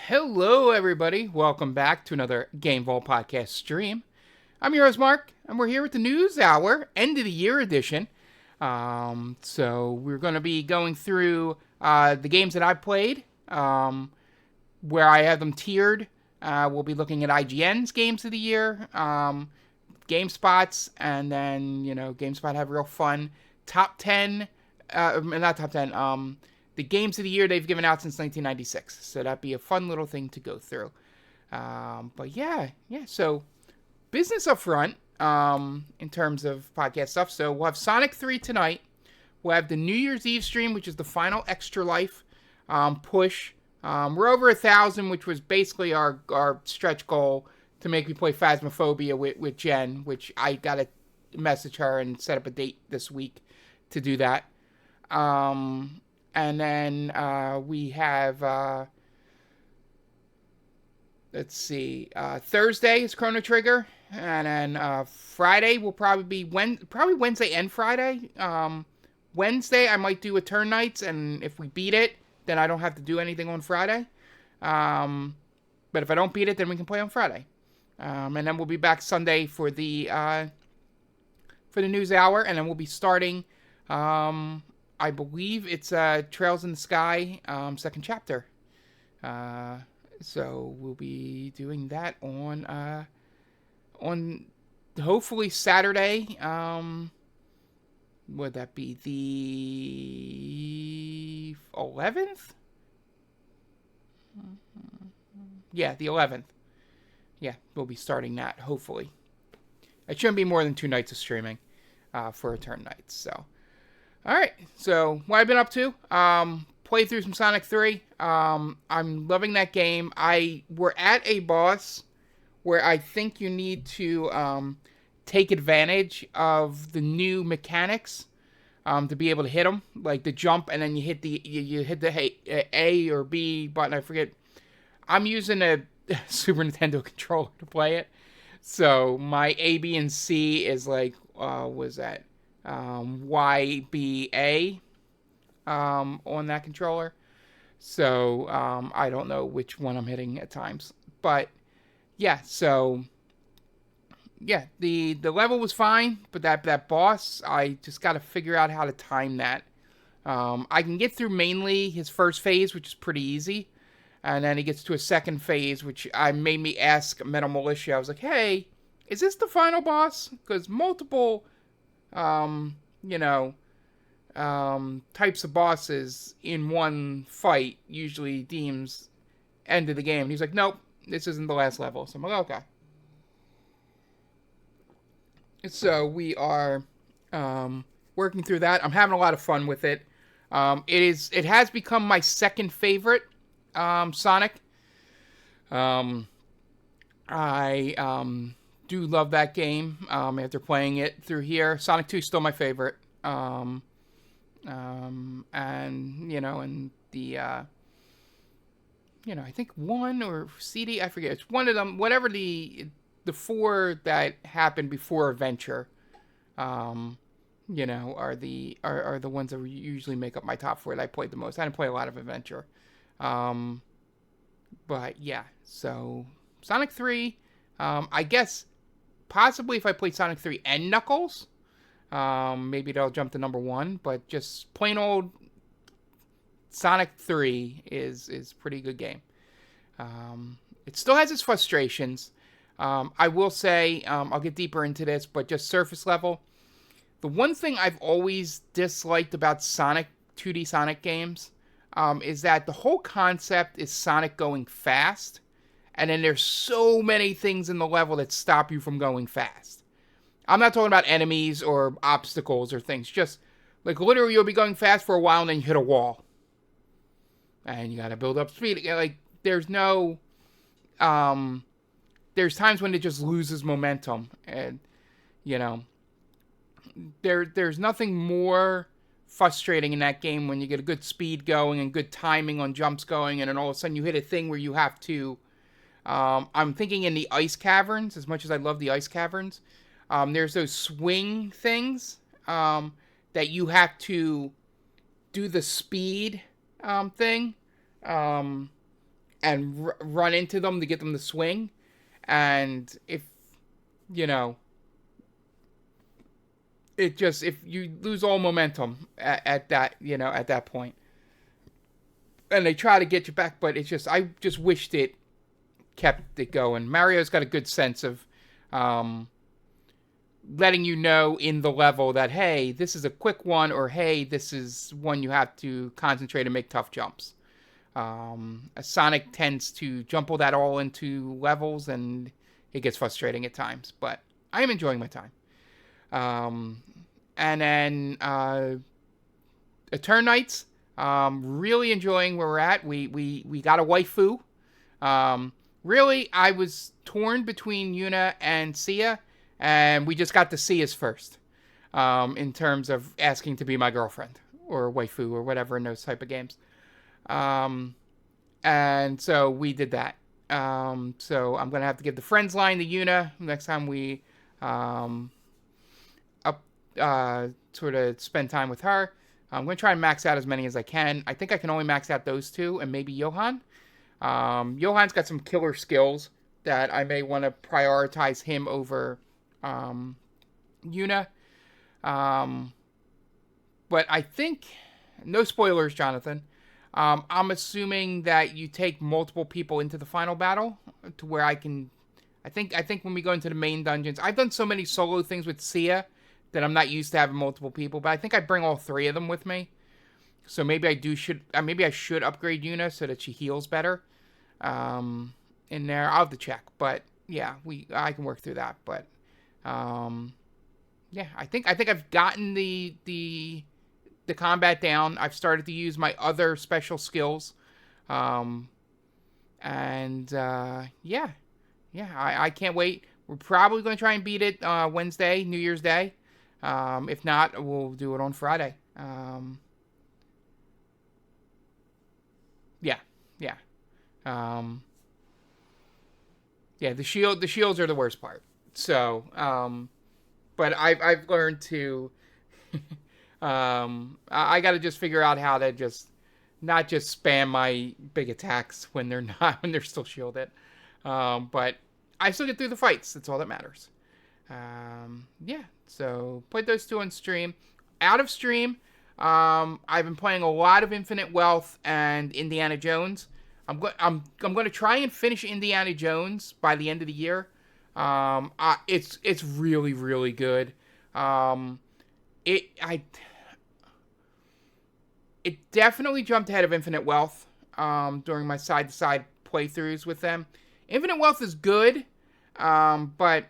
Hello, everybody. Welcome back to another Game Vault podcast stream. I'm your host, Mark, and we're here with the News Hour, end of the year edition. So we're going to be going through the games that I've played, where I have them tiered. We'll be looking at IGN's games of the year, GameSpot's, and then, GameSpot have real fun. Top 10, not top 10, the games of the year they've given out since 1996. So that'd be a fun little thing to go through. But yeah. So business up front in terms of podcast stuff. So we'll have Sonic 3 tonight. We'll have the New Year's Eve stream, which is the final Extra Life push. We're over 1,000, which was basically our stretch goal to make me play Phasmophobia with Jen, which I got to message her and set up a date this week to do that. And then we have, Thursday is Chrono Trigger. And then Friday will probably be Wednesday and Friday. Wednesday I might do a Turn Nights, and if we beat it, then I don't have to do anything on Friday. But if I don't beat it, then we can play on Friday. And then we'll be back Sunday for the News Hour, and then we'll be starting... I believe it's Trails in the Sky, second chapter. So we'll be doing that on hopefully Saturday. Would that be the 11th? Yeah, the 11th. Yeah, we'll be starting that, hopefully. It shouldn't be more than 2 nights of streaming for Return Nights, so... Alright, so what I've been up to, played through some Sonic 3, I'm loving that game. We're at a boss where I think you need to take advantage of the new mechanics to be able to hit them, like the jump, and then you hit the A or B button, I forget. I'm using a Super Nintendo controller to play it, so my A, B, and C is like, was that? YBA on that controller. So I don't know which one I'm hitting at times. But yeah, so yeah, the level was fine, but that boss, I just got to figure out how to time that. I can get through mainly his first phase, which is pretty easy. And then he gets to a second phase, which made me ask Metal Militia. I was like, hey, is this the final boss? Because multiple... types of bosses in one fight usually deems end of the game. And he's like, nope, this isn't the last level. So I'm like, okay. So we are working through that. I'm having a lot of fun with it. It has become my second favorite Sonic. I do love that game after playing it through here. Sonic 2 is still my favorite. And, and the, I think 1 or CD, I forget. It's one of them, whatever the 4 that happened before Adventure, are the ones that usually make up my top 4 that I played the most. I didn't play a lot of Adventure. But yeah, so Sonic 3, I guess possibly if I played Sonic 3 and Knuckles, maybe they'll jump to number 1, but just plain old Sonic 3 is pretty good game. It still has its frustrations. I will say, I'll get deeper into this, but just surface level. The one thing I've always disliked about 2D Sonic games, is that the whole concept is Sonic going fast. And then there's so many things in the level that stop you from going fast. I'm not talking about enemies or obstacles or things. Just, like, literally you'll be going fast for a while and then you hit a wall. And you gotta build up speed. Like, there's no... there's times when it just loses momentum. And, there's nothing more frustrating in that game when you get a good speed going and good timing on jumps going, and then all of a sudden you hit a thing where you have to... I'm thinking in the ice caverns, as much as I love the ice caverns. There's those swing things that you have to do the speed thing. and run into them to get them to swing. And if, you know, if you lose all momentum at that, at that point, and they try to get you back, but I just wished it kept it going. Mario's got a good sense of letting you know in the level that, hey, this is a quick one, or hey, this is one you have to concentrate and make tough jumps. Sonic tends to jump all that all into levels, and it gets frustrating at times, but I am enjoying my time. And then Eternights, really enjoying where we're at. We got a waifu. Really, I was torn between Yuna and Sia, and we just got to Sia's first, in terms of asking to be my girlfriend, or waifu, or whatever in those type of games. And so we did that. So I'm going to have to give the friends line to Yuna next time we sort of spend time with her. I'm going to try and max out as many as I can. I think I can only max out those two and maybe Johan. Johan's got some killer skills that I may want to prioritize him over Yuna. But I think, no spoilers, Jonathan. I'm assuming that you take multiple people into the final battle to where I think when we go into the main dungeons, I've done so many solo things with Sia that I'm not used to having multiple people, but I think I bring all three of them with me. So maybe I should upgrade Yuna so that she heals better. In there, I'll have to check, but yeah, I can work through that. But yeah, I think I've gotten the combat down. I've started to use my other special skills, and yeah, I can't wait. We're probably going to try and beat it Wednesday, New Year's Day. If not, we'll do it on Friday. Yeah. Yeah, the shields are the worst part. So, but I've learned to, I got to just figure out how to not just spam my big attacks when they're still shielded. But I still get through the fights. That's all that matters. Yeah, so played those two on stream. Out of stream, I've been playing a lot of Infinite Wealth and Indiana Jones. I'm going to try and finish Indiana Jones by the end of the year. It's really, really good. It definitely jumped ahead of Infinite Wealth during my side-to-side playthroughs with them. Infinite Wealth is good, but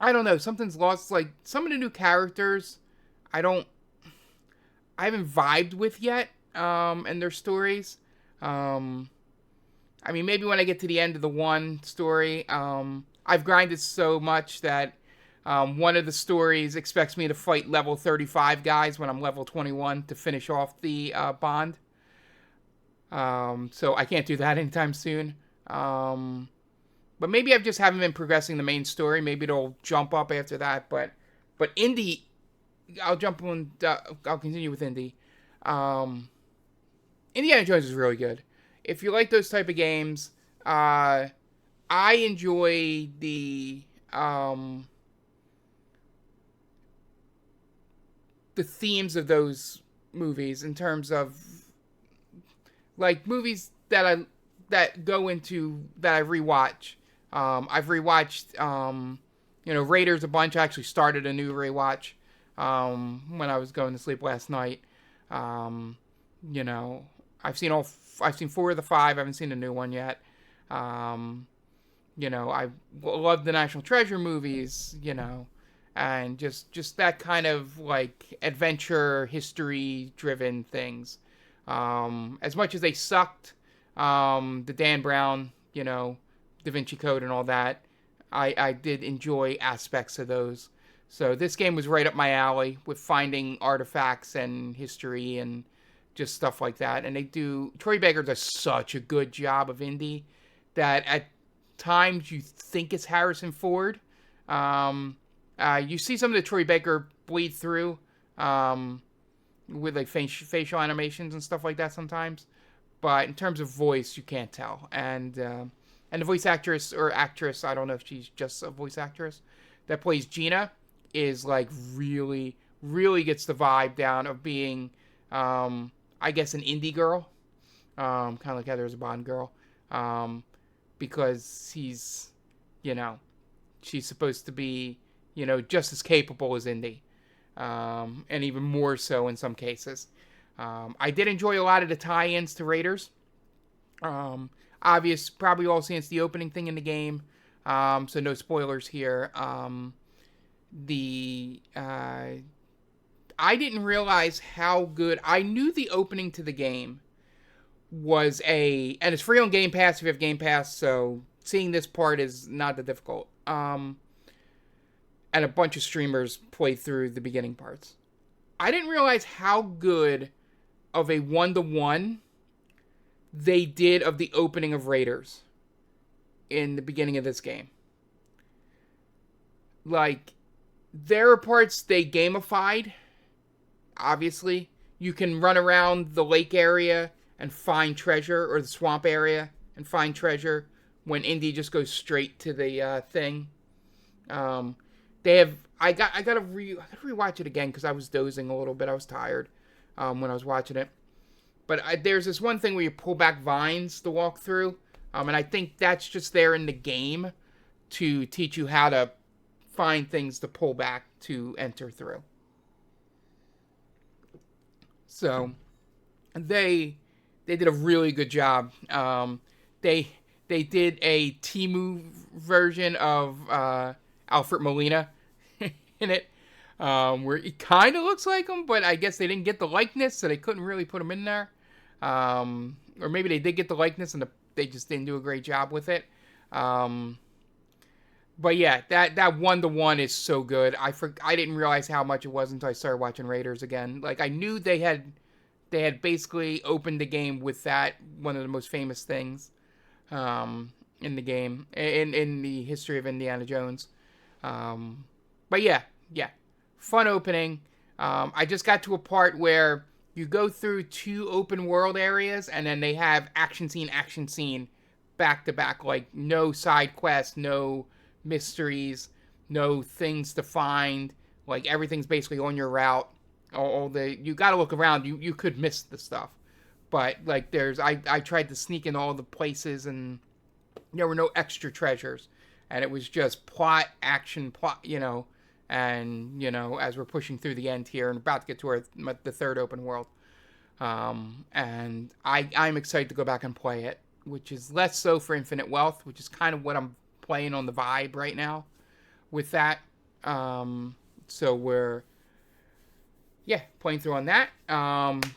I don't know. Something's lost. Like, some of the new characters, I haven't vibed with yet, and their stories. I mean, maybe when I get to the end of the one story, I've grinded so much that one of the stories expects me to fight level 35 guys when I'm level 21 to finish off the bond. So I can't do that anytime soon. But maybe I just haven't been progressing the main story. Maybe it'll jump up after that. But Indy, I'll continue with Indy. Indiana Jones is really good. If you like those type of games, I enjoy the themes of those movies in terms of like movies that I rewatch. I've rewatched Raiders a bunch. I actually started a new rewatch when I was going to sleep last night. I've seen 4 of the 5. I haven't seen a new one yet. I love the National Treasure movies, and just that kind of like adventure, history-driven things. As much as they sucked, the Dan Brown, Da Vinci Code and all that, I did enjoy aspects of those. So this game was right up my alley with finding artifacts and history and just stuff like that. And Troy Baker does such a good job of Indy that at times you think it's Harrison Ford. You see some of the Troy Baker bleed through with like facial animations and stuff like that sometimes. but in terms of voice, you can't tell. And the voice actress, I don't know if she's just a voice actress, that plays Gina is like really, really gets the vibe down of being, I guess, an indie girl, kind of like Heather is a Bond girl, because she's supposed to be, just as capable as Indy, and even more so in some cases. I did enjoy a lot of the tie-ins to Raiders. Obvious, probably all since the opening thing in the game, so no spoilers here. I didn't realize how good. I knew the opening to the game was and it's free on Game Pass if you have Game Pass, so seeing this part is not that difficult. And a bunch of streamers play through the beginning parts. I didn't realize how good of a 1-to-1 they did of the opening of Raiders in the beginning of this game. Like, there are parts they gamified, obviously. You can run around the lake area and find treasure, or the swamp area and find treasure, when Indy just goes straight to the thing. They have. I gotta rewatch it again because I was dozing a little bit. I was tired when I was watching it. But there's this one thing where you pull back vines to walk through, and I think that's just there in the game to teach you how to find things to pull back to enter through. So they did a really good job. They did a Temu version of Alfred Molina in it, where it kind of looks like him, but I guess they didn't get the likeness, so they couldn't really put him in there. Or maybe they did get the likeness and they just didn't do a great job with it. But yeah, that 1-to-1 is so good. I didn't realize how much it was until I started watching Raiders again. Like, I knew they had basically opened the game with that, one of the most famous things in the game, in the history of Indiana Jones. But yeah, fun opening. I just got to a part where you go through 2 open world areas, and then they have action scene, back to back. Like, no side quests, no mysteries, no things to find. Like, everything's basically on your route. You gotta look around. You could miss the stuff, but like, I tried to sneak in all the places, and there were no extra treasures, and it was just action, and as we're pushing through the end here and about to get to the third open world, and I'm excited to go back and play it, which is less so for Infinite Wealth, which is kind of what I'm playing on the vibe right now with that. So we're playing through on that.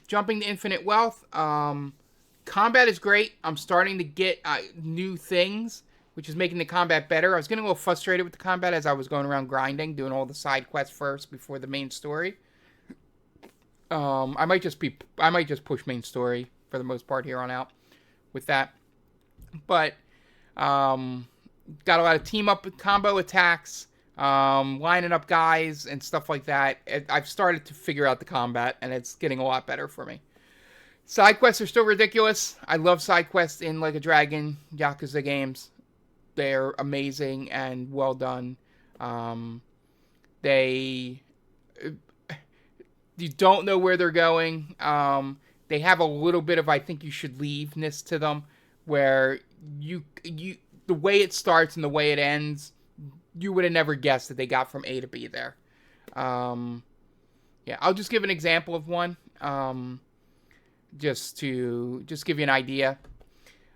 Jumping to Infinite Wealth. Combat is great. I'm starting to get new things, which is making the combat better. I was getting a little frustrated with the combat as I was going around grinding, doing all the side quests first before the main story. I might just push main story for the most part here on out with that. But got a lot of team up combo attacks, lining up guys and stuff like that. I've started to figure out the combat, and it's getting a lot better for me. Side quests are still ridiculous. I love side quests in Like a Dragon, Yakuza games. They're amazing and well done. You don't know where they're going. They have a little bit of I think you should leave-ness to them, where the way it starts and the way it ends, you would have never guessed that they got from A to B there. I'll just give an example of one, just to give you an idea.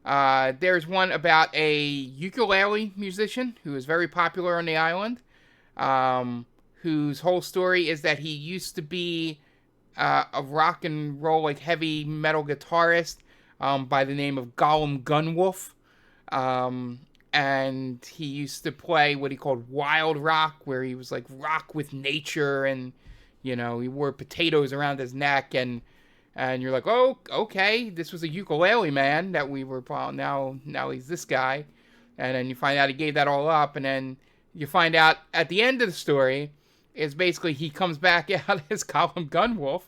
There's one about a ukulele musician who is very popular on the island, whose whole story is that he used to be a rock and roll, like heavy metal guitarist by the name of Gollum Gunwolf. And he used to play what he called wild rock, where he was like rock with nature, and he wore potatoes around his neck, and you're like, oh, okay, this was a ukulele man that we were now he's this guy, and then you find out he gave that all up, and then you find out at the end of the story is basically he comes back out as Gollum Gunwolf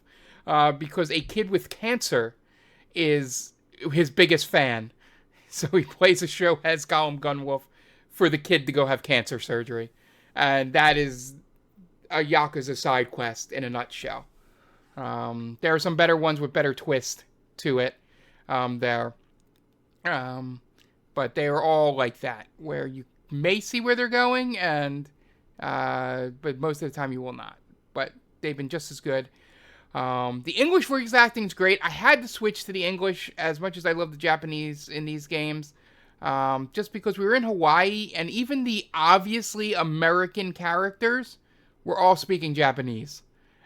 because a kid with cancer is his biggest fan. So he plays a show as Gollum Gunwolf for the kid to go have cancer surgery. And that is a Yakuza side quest in a nutshell. There are some better ones with better twist to it there. But they are all like that, where you may see where they're going, but most of the time you will not. But they've been just as good. The English voice acting is great. I had to switch to the English as much as I love the Japanese in these games. Just because we were in Hawaii, and even the obviously American characters were all speaking Japanese.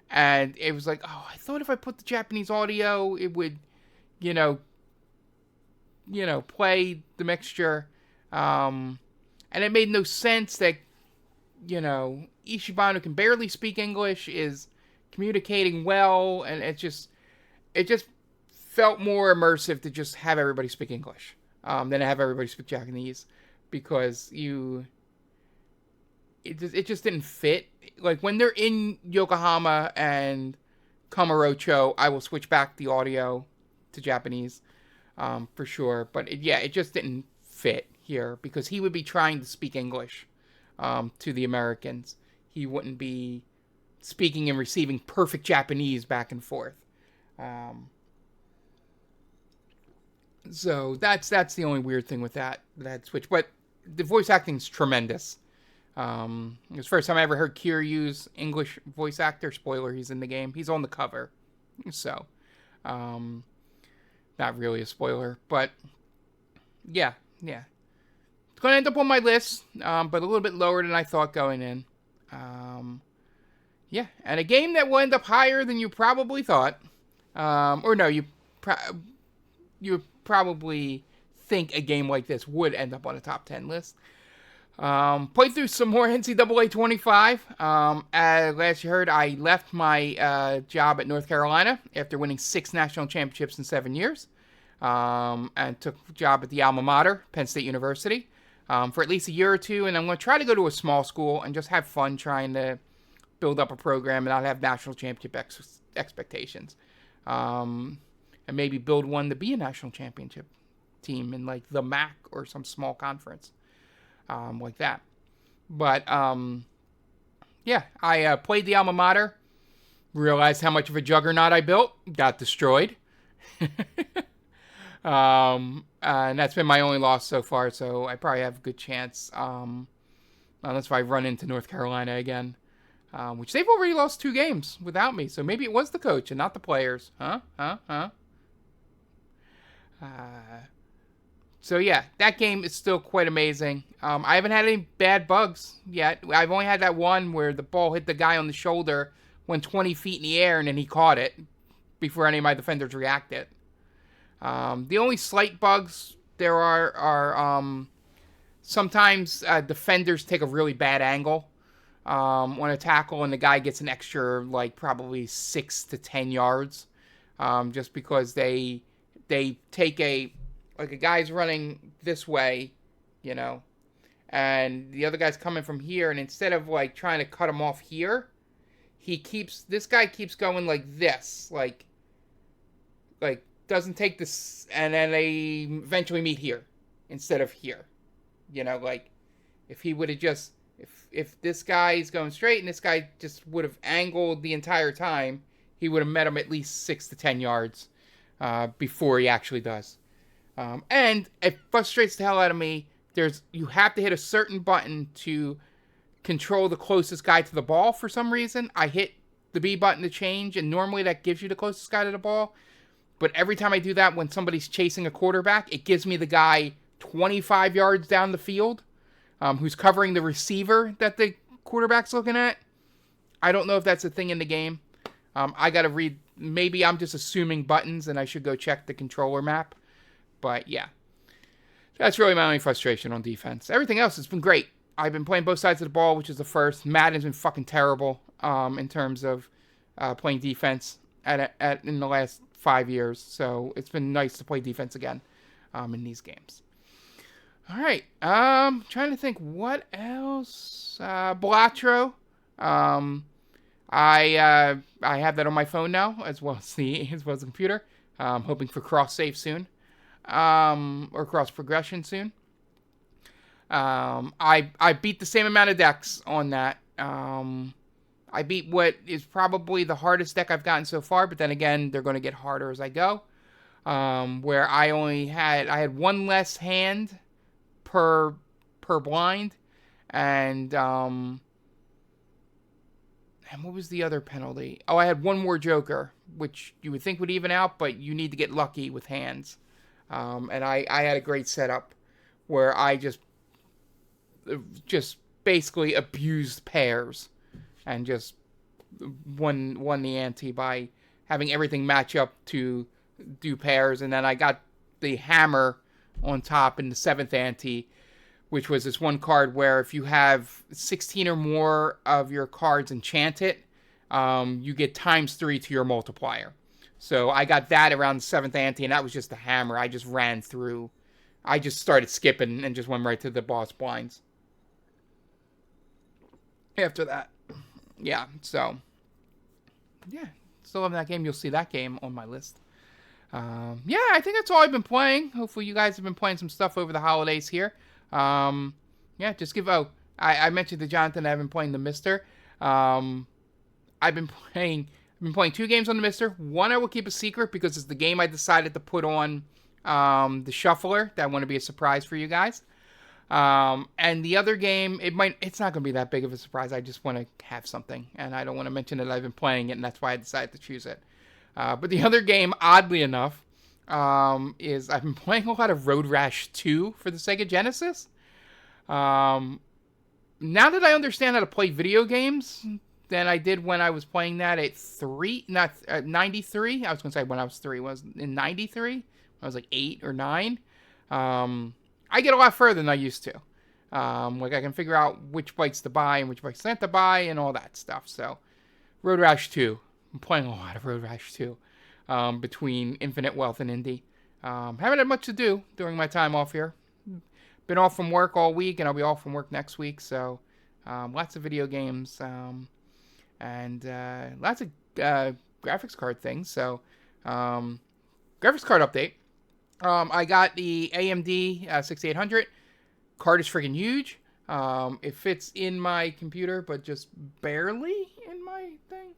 And it was like, oh, I thought if I put the Japanese audio, it would, play the mixture. And it made no sense that, Ichiban, who can barely speak English, is communicating well, and it just felt more immersive to just have everybody speak English than to have everybody speak Japanese, because it just didn't fit. Like when they're in Yokohama and Kamurocho, I will switch back the audio to Japanese for sure, but it just didn't fit here, because he would be trying to speak English to the Americans. He wouldn't be speaking and receiving perfect Japanese back and forth. So that's the only weird thing with that switch. But the voice acting is tremendous. It was the first time I ever heard Kiryu's English voice actor. Spoiler, he's in the game. He's on the cover. So, not really a spoiler, but yeah. It's going to end up on my list, but a little bit lower than I thought going in. Yeah, and a game that will end up higher than you probably thought. Or no, you probably think a game like this would end up on a top 10 list. Played through some more NCAA 25. As last you heard, I left my job at North Carolina after winning 6 national championships in 7 years. And took a job at the alma mater, Penn State University, for at least a year or two. And I'm going to try to go to a small school and just have fun trying to build up a program and not have national championship expectations. And maybe build one to be a national championship team in like the MAC or some small conference like that. But yeah, I played the alma mater, realized how much of a juggernaut I built, got destroyed. And that's been my only loss so far, so I probably have a good chance, unless I run into North Carolina again, which they've already lost 2 games without me, so maybe it was the coach and not the players. So yeah, that game is still quite amazing. I haven't had any bad bugs yet. I've only had that one where the ball hit the guy on the shoulder, went 20 feet in the air, and then he caught it before any of my defenders reacted. The only slight bugs there are sometimes defenders take a really bad angle on a tackle, and the guy gets an extra, like, probably 6 to 10 yards, just because they take a guy's running this way, and the other guy's coming from here, and instead of, like, trying to cut him off here, this guy keeps going like this, like, doesn't take this, and then they eventually meet here instead of here. Like, if he would have just, if this guy's going straight and this guy just would have angled the entire time, he would have met him at least 6 to 10 yards before he actually does. And it frustrates the hell out of me. You have to hit a certain button to control the closest guy to the ball for some reason. I hit the B button to change, and normally that gives you the closest guy to the ball. But every time I do that when somebody's chasing a quarterback, it gives me the guy 25 yards down the field who's covering the receiver that the quarterback's looking at. I don't know if that's a thing in the game. I got to read. Maybe I'm just assuming buttons and I should go check the controller map. But yeah, that's really my only frustration on defense. Everything else has been great. I've been playing both sides of the ball, which is the first. Madden's been fucking terrible in terms of playing defense in the last 5 years, so it's been nice to play defense again in these games. All right, trying to think what else. Balatro, I have that on my phone now as well as the computer. Hoping for cross save soon. or cross progression soon. I beat the same amount of decks on that. I beat what is probably the hardest deck I've gotten so far, but then again, they're going to get harder as I go. Where I had one less hand per blind, and what was the other penalty? Oh, I had one more Joker, which you would think would even out, but you need to get lucky with hands. And I had a great setup where I just basically abused pairs and just won the ante by having everything match up to do pairs. And then I got the hammer on top in the 7th ante, which was this one card where if you have 16 or more of your cards enchanted, you get ×3 to your multiplier. So I got that around the 7th ante, and that was just the hammer. I just ran through. I just started skipping and just went right to the boss blinds. After that. Yeah, so. Yeah, still loving that game. You'll see that game on my list. Yeah, I think that's all I've been playing. Hopefully you guys have been playing some stuff over the holidays here. Yeah, just I mentioned to Jonathan I've been playing the Mister. I've been playing 2 games on the Mister. One I will keep a secret because it's the game I decided to put on the Shuffler. That want to be a surprise for you guys. And the other game, it's not going to be that big of a surprise. I just want to have something, and I don't want to mention that I've been playing it, and that's why I decided to choose it. But the other game, oddly enough, is I've been playing a lot of Road Rash 2 for the Sega Genesis. Now that I understand how to play video games than I did when I was playing that at 93. I was going to say when I was 3. Was in 93? I was like 8 or 9. I get a lot further than I used to. Like I can figure out which bikes to buy and which bikes not to buy and all that stuff. So, Road Rash 2. I'm playing a lot of Road Rash 2 between Infinite Wealth and Indy. Haven't had much to do during my time off here. Been off from work all week, and I'll be off from work next week. So, lots of video games and lots of graphics card things. So, graphics card update. I got the AMD 6800. Card is freaking huge. It fits in my computer, but just barely in my thing.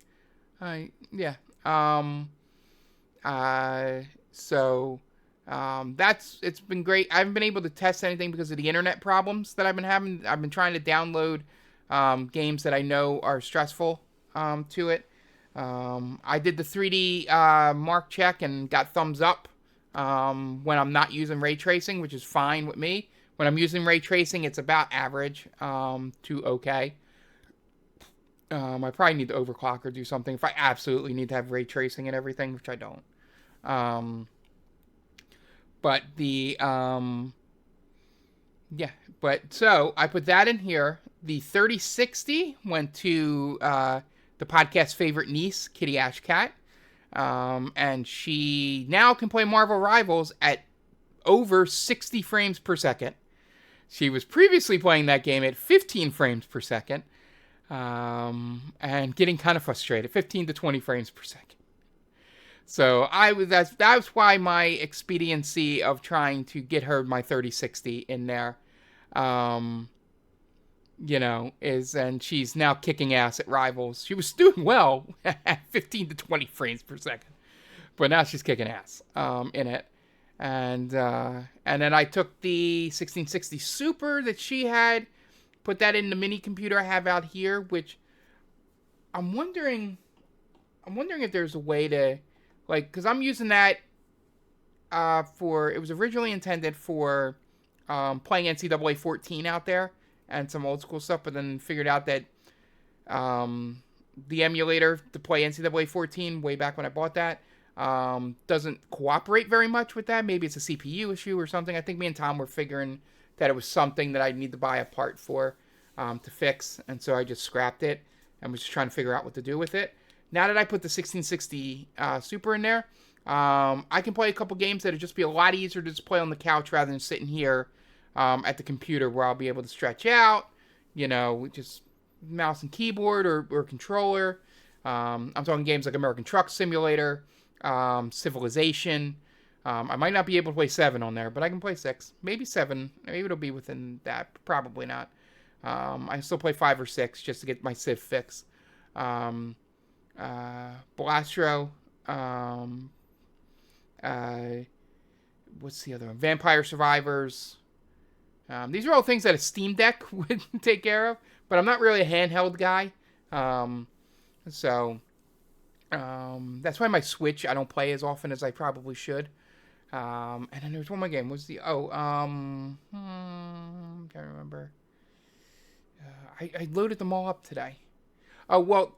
It's been great. I haven't been able to test anything because of the internet problems that I've been having. I've been trying to download games that I know are stressful to it. I did the 3D mark check and got thumbs up when I'm not using ray tracing, which is fine with me. When I'm using ray tracing, it's about average to okay. I probably need to overclock or do something if I absolutely need to have ray tracing and everything, which I don't. So I put that in here. The 3060 went to the podcast favorite niece, Kitty Ashcat. And she now can play Marvel Rivals at over 60 frames per second. She was previously playing that game at 15 frames per second. And getting kind of frustrated, 15 to 20 frames per second. So that's why my expediency of trying to get her my 3060 in there, and she's now kicking ass at Rivals. She was doing well at 15 to 20 frames per second, but now she's kicking ass in it. And then I took the 1660 Super that she had, put that in the mini computer I have out here, which I'm wondering if there's a way to, because I'm using that it was originally intended for playing NCAA 14 out there and some old school stuff, but then figured out that the emulator to play NCAA 14 way back when I bought that doesn't cooperate very much with that. Maybe it's a CPU issue or something. I think me and Tom were figuring that it was something that I'd need to buy a part for to fix, and so I just scrapped it and was just trying to figure out what to do with it. Now that I put the 1660 Super in there, I can play a couple games that'll just be a lot easier to just play on the couch rather than sitting here at the computer where I'll be able to stretch out, just mouse and keyboard or controller. I'm talking games like American Truck Simulator, Civilization, I might not be able to play 7 on there, but I can play 6. Maybe 7. Maybe it'll be within that. Probably not. I still play 5 or 6 just to get my Civ fix. Blastro. What's the other one? Vampire Survivors. These are all things that a Steam Deck would take care of, but I'm not really a handheld guy. So that's why my Switch I don't play as often as I probably should. And then there's one more game. What's the can't remember. I loaded them all up today. Oh well,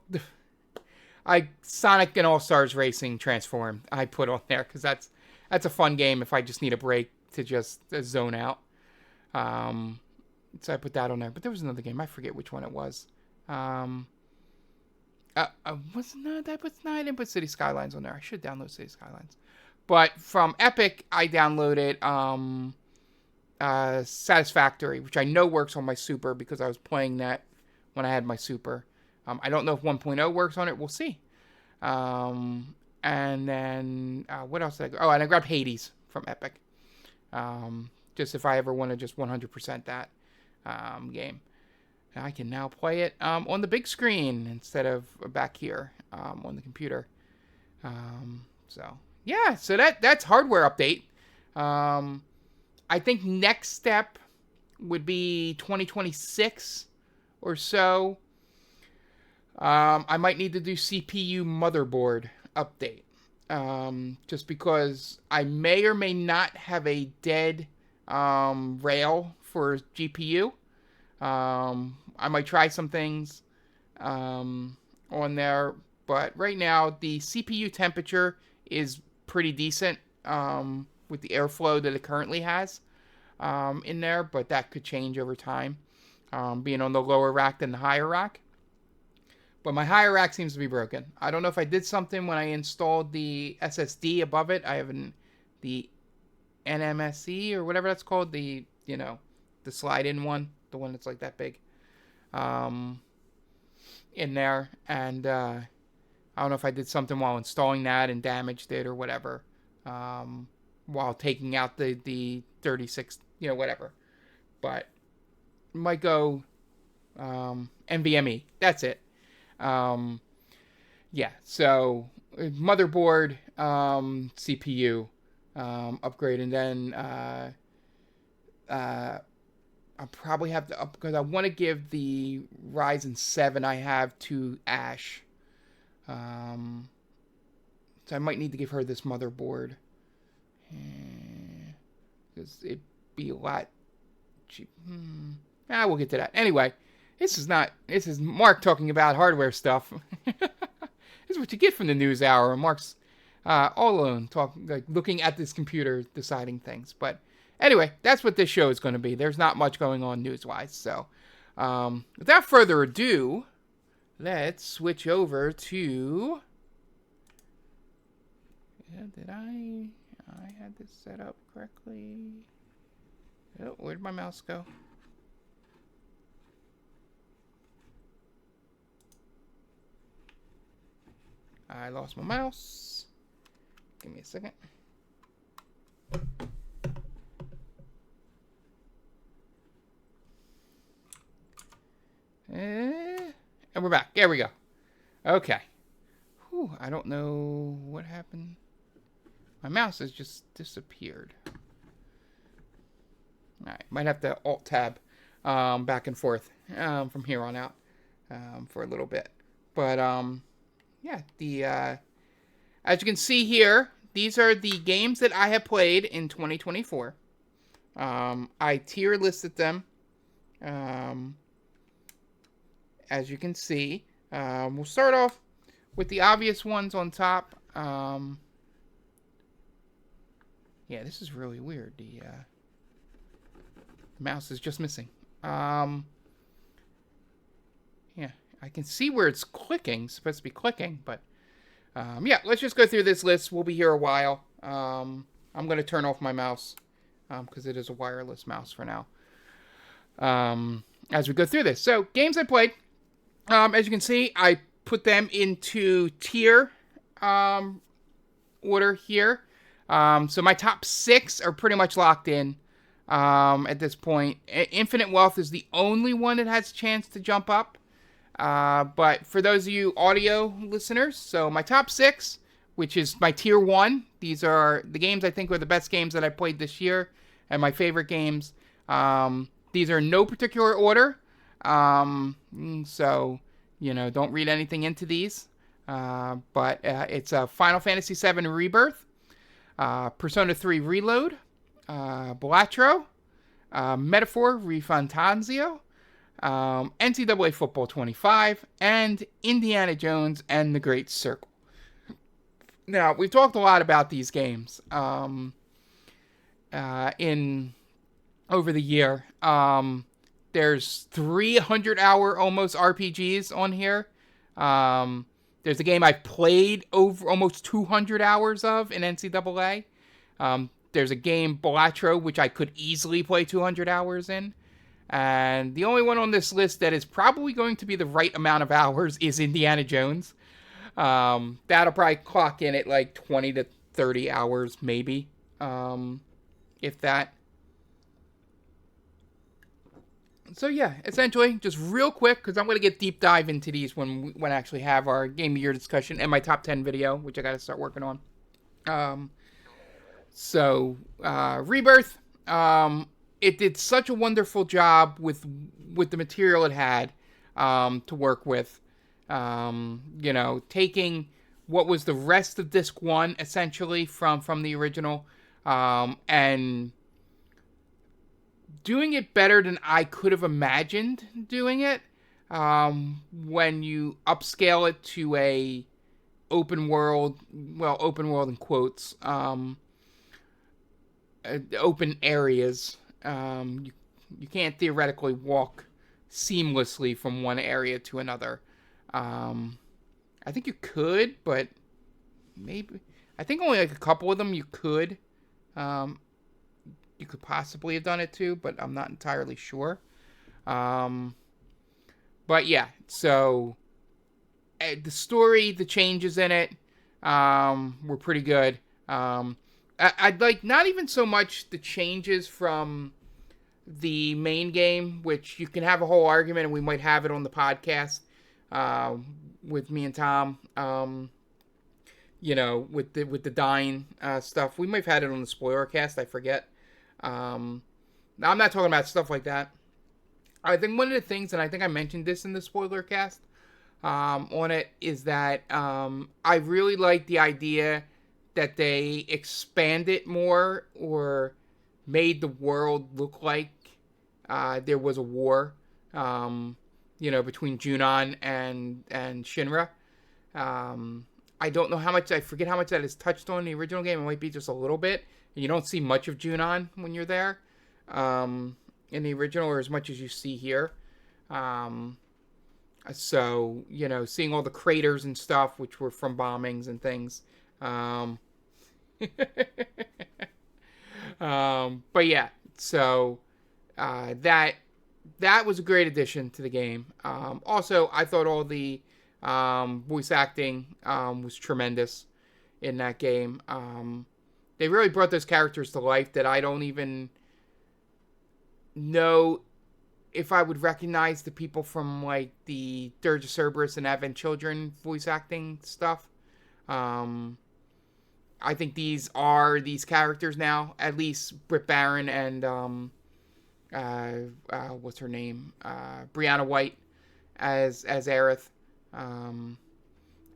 Sonic and All Stars Racing Transform I put on there because that's a fun game if I just need a break to just zone out. So I put that on there. But there was another game. I forget which one it was. I didn't put City Skylines on there. I should download City Skylines. But from Epic, I downloaded Satisfactory, which I know works on my Super because I was playing that when I had my Super. I don't know if 1.0 works on it. We'll see. And then what else did I go? Oh, and I grabbed Hades from Epic. Just if I ever want to just 100% that game. I can now play it on the big screen instead of back here on the computer. So that's hardware update. I think next step would be 2026 or so. I might need to do CPU motherboard update. Just because I may or may not have a dead rail for GPU. I might try some things on there, but right now the CPU temperature is pretty decent with the airflow that it currently has in there, but that could change over time, being on the lower rack than the higher rack. But my higher rack seems to be broken. I don't know if I did something when I installed the SSD above it. I have the NMSE or whatever that's called, the slide-in one, the one that's like that big, in there, and I don't know if I did something while installing that and damaged it or whatever, while taking out the 36, whatever, but might go NVMe. That's it. So motherboard, CPU. Upgrade, and then I'll probably have to up because I want to give the Ryzen 7 I have to Ash. So I might need to give her this motherboard because it'd be a lot cheap. We'll get to that. Anyway, this is Mark talking about hardware stuff. This is what you get from the News Hour. Mark's all alone, looking at this computer, deciding things. But anyway, that's what this show is going to be. There's not much going on news-wise. So, without further ado, let's switch over to. Did I had this set up correctly? Oh, where'd my mouse go? I lost my mouse. Give me a second. And we're back. There we go. Okay. Whew, I don't know what happened. My mouse has just disappeared. Alright, might have to Alt-Tab back and forth from here on out for a little bit. But, as you can see here, these are the games that I have played in 2024. I tier listed them. As you can see, we'll start off with the obvious ones on top. This is really weird. The mouse is just missing. I can see where it's clicking. It's supposed to be clicking, but let's just go through this list. We'll be here a while. I'm going to turn off my mouse because it is a wireless mouse for now. As we go through this. So, games I played. As you can see, I put them into tier order here. So my top 6 are pretty much locked in at this point. Infinite Wealth is the only one that has a chance to jump up. But for those of you audio listeners, so my top 6, which is my tier 1, these are the games I think are the best games that I played this year and my favorite games. These are in no particular order. So, don't read anything into these. But it's Final Fantasy VII Rebirth, Persona 3 Reload, Balatro, Metaphor Refantasio, NCAA Football 25, and Indiana Jones and the Great Circle. Now, we've talked a lot about these games in over the year. There's 300-hour almost RPGs on here. There's a game I've played over almost 200 hours of in NCAA. There's a game, Balatro, which I could easily play 200 hours in. And the only one on this list that is probably going to be the right amount of hours is Indiana Jones. That'll probably clock in at like 20 to 30 hours, maybe, if that. So yeah, essentially, just real quick, because I'm going to get deep dive into these when I actually have our Game of the Year discussion and my top 10 video, which I got to start working on. Rebirth, it did such a wonderful job with the material it had to work with. Taking what was the rest of Disc 1, essentially, from the original, and doing it better than I could have imagined doing it. When you upscale it to a open world in quotes, open areas. You can't theoretically walk seamlessly from one area to another. I think you could, but maybe I think only like a couple of them you could. You could possibly have done it too, but I'm not entirely sure. But yeah, so the story, the changes in it, were pretty good. I'd like not even so much the changes from the main game, which you can have a whole argument, and we might have it on the podcast with me and Tom. With the dying stuff, we might have had it on the spoiler cast. I forget. Now I'm not talking about stuff like that. I think one of the things, and I think I mentioned this in the spoiler cast on it, is that I really like the idea that they expanded more or made the world look like there was a war, between Junon and Shinra. I don't know how much, I forget how much that is touched on in the original game. It might be just a little bit. And you don't see much of Junon when you're there in the original, or as much as you see here. So, seeing all the craters and stuff, which were from bombings and things. But yeah, so that was a great addition to the game. Also, I thought all the voice acting was tremendous in that game. They really brought those characters to life that I don't even know if I would recognize the people from like the Dirge of Cerberus and Advent Children voice acting stuff. I think these are these characters now, at least Britt Baron and what's her name? Brianna White as Aerith.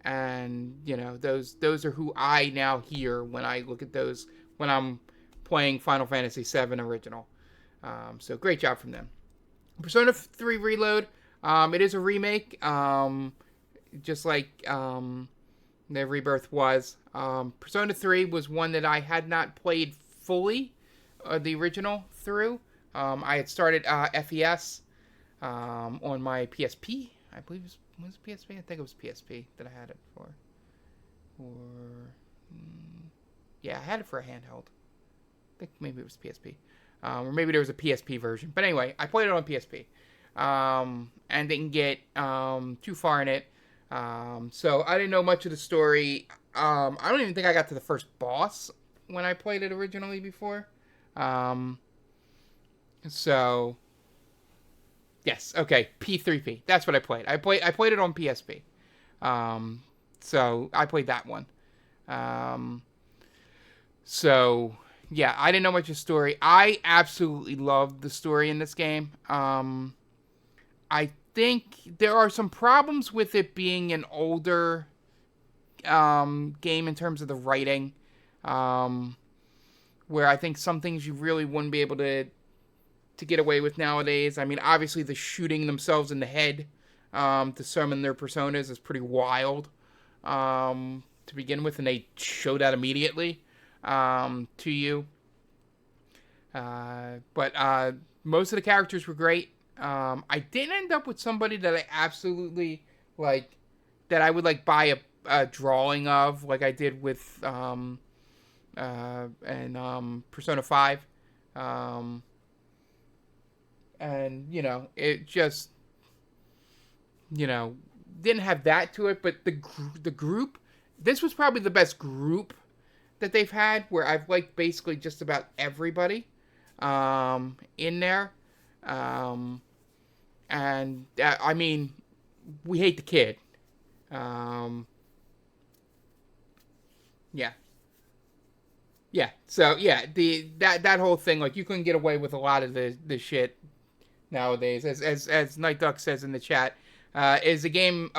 And those are who I now hear when I look at those when I'm playing Final Fantasy VII Original. So great job from them. Persona 3 Reload, it is a remake, just like the Rebirth was. Persona 3 was one that I had not played fully, the original through. I had started FES on my PSP, I believe it was PSP? I think it was PSP that I had it for. Yeah, I had it for a handheld. I think maybe it was PSP. Or maybe there was a PSP version. But anyway, I played it on PSP. And didn't get too far in it. So I didn't know much of the story. I don't even think I got to the first boss when I played it originally before. So yes, okay, P3P. That's what I played. I played it on PSP. So I played that one. So yeah, I didn't know much of the story. I absolutely loved the story in this game. I think there are some problems with it being an older game in terms of the writing, where I think some things you really wouldn't be able to get away with nowadays. I mean, obviously the shooting themselves in the head to summon their personas is pretty wild to begin with, and they show that immediately to you. But most of the characters were great. I didn't end up with somebody that I absolutely like, that I would like buy a drawing of, like I did with Persona 5. And it just didn't have that to it. But the group, this was probably the best group that they've had, where I've liked basically just about everybody in there. And I mean, we hate the kid. Yeah. Yeah. So yeah, that whole thing, like, you couldn't get away with a lot of the shit nowadays. As Night Duck says in the chat, is a game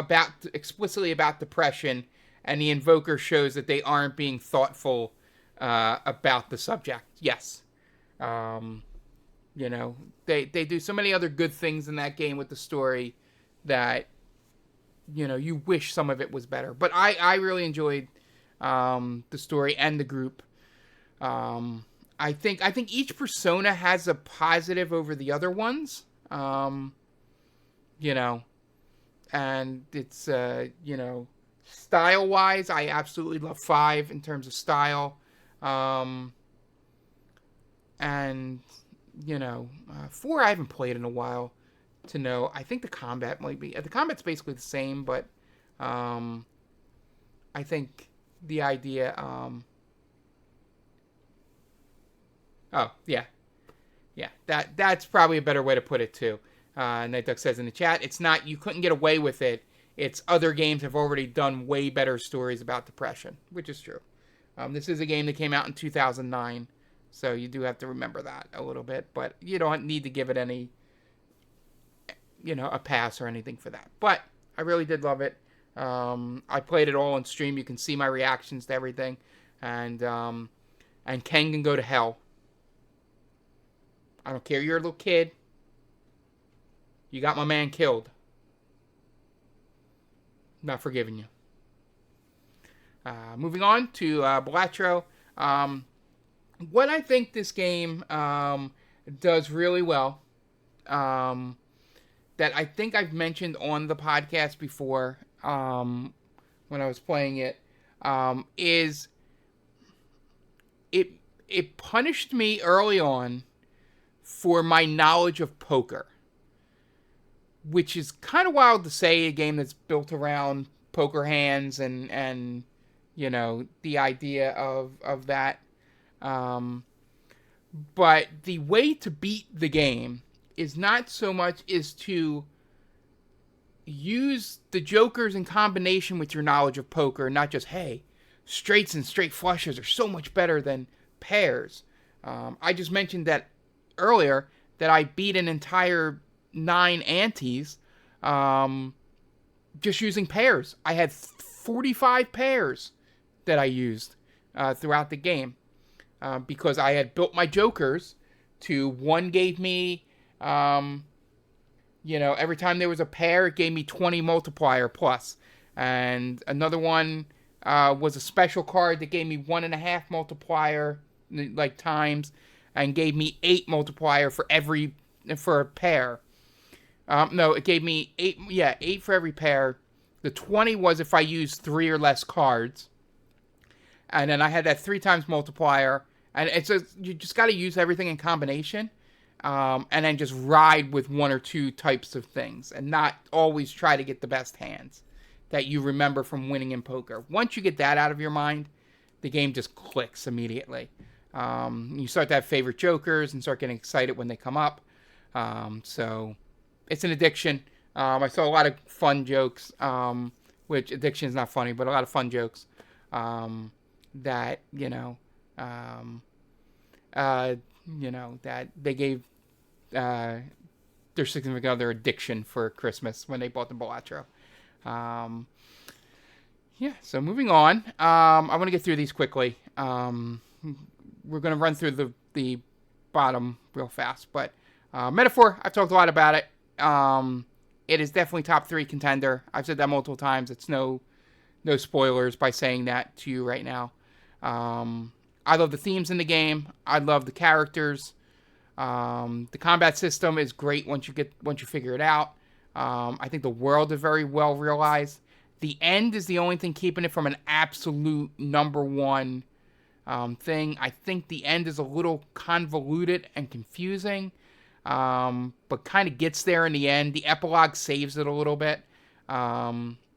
explicitly about depression, and the Invoker shows that they aren't being thoughtful about the subject. Yes. They do so many other good things in that game with the story that you wish some of it was better. But I really enjoyed the story and the group. I think each persona has a positive over the other ones. And it's style-wise, I absolutely love 5 in terms of style. And 4 I haven't played in a while to know. I think the combat's basically the same, but I think the idea that's probably a better way to put it too. Night Duck says in the chat, it's not you couldn't get away with it. It's other games have already done way better stories about depression, which is true. This is a game that came out in 2009, so you do have to remember that a little bit. But you don't need to give it any, a pass or anything for that. But I really did love it. I played it all on stream. You can see my reactions to everything, and Ken can go to hell. I don't care. You're a little kid. You got my man killed. Not forgiving you. Moving on to Balatro. What I think this game does really well, that I think I've mentioned on the podcast before when I was playing it, is it punished me early on for my knowledge of poker, which is kind of wild to say, a game that's built around poker hands and the idea of that. But the way to beat the game is not so much is to use the jokers in combination with your knowledge of poker, not just, hey, straights and straight flushes are so much better than pairs. I just mentioned that earlier, that I beat an entire 9 antes just using pairs. I had 45 pairs that I used throughout the game because I had built my jokers to, one gave me, every time there was a pair, it gave me 20 multiplier plus. And another one was a special card that gave me 1.5 multiplier, like, times, and gave me 8 multiplier for a pair. No, it gave me 8 for every pair. The 20 was if I used 3 or less cards. And then I had that 3 times multiplier. And you just got to use everything in combination. And then just ride with 1 or 2 types of things. And not always try to get the best hands that you remember from winning in poker. Once you get that out of your mind, the game just clicks immediately. You start to have favorite jokers and start getting excited when they come up. So it's an addiction. I saw a lot of fun jokes, which addiction is not funny, but a lot of fun jokes that that they gave their significant other addiction for Christmas when they bought the Balatro. So moving on. I want to get through these quickly. We're going to run through the bottom real fast, but Metaphor, I've talked a lot about it. It is definitely top 3 contender. I've said that multiple times. It's no spoilers by saying that to you right now. I love the themes in the game. I love the characters. The combat system is great once you figure it out. I think the world is very well realized. The end is the only thing keeping it from an absolute number one thing. I think the end is a little convoluted and confusing, but kind of gets there in the end. The epilogue saves it a little bit.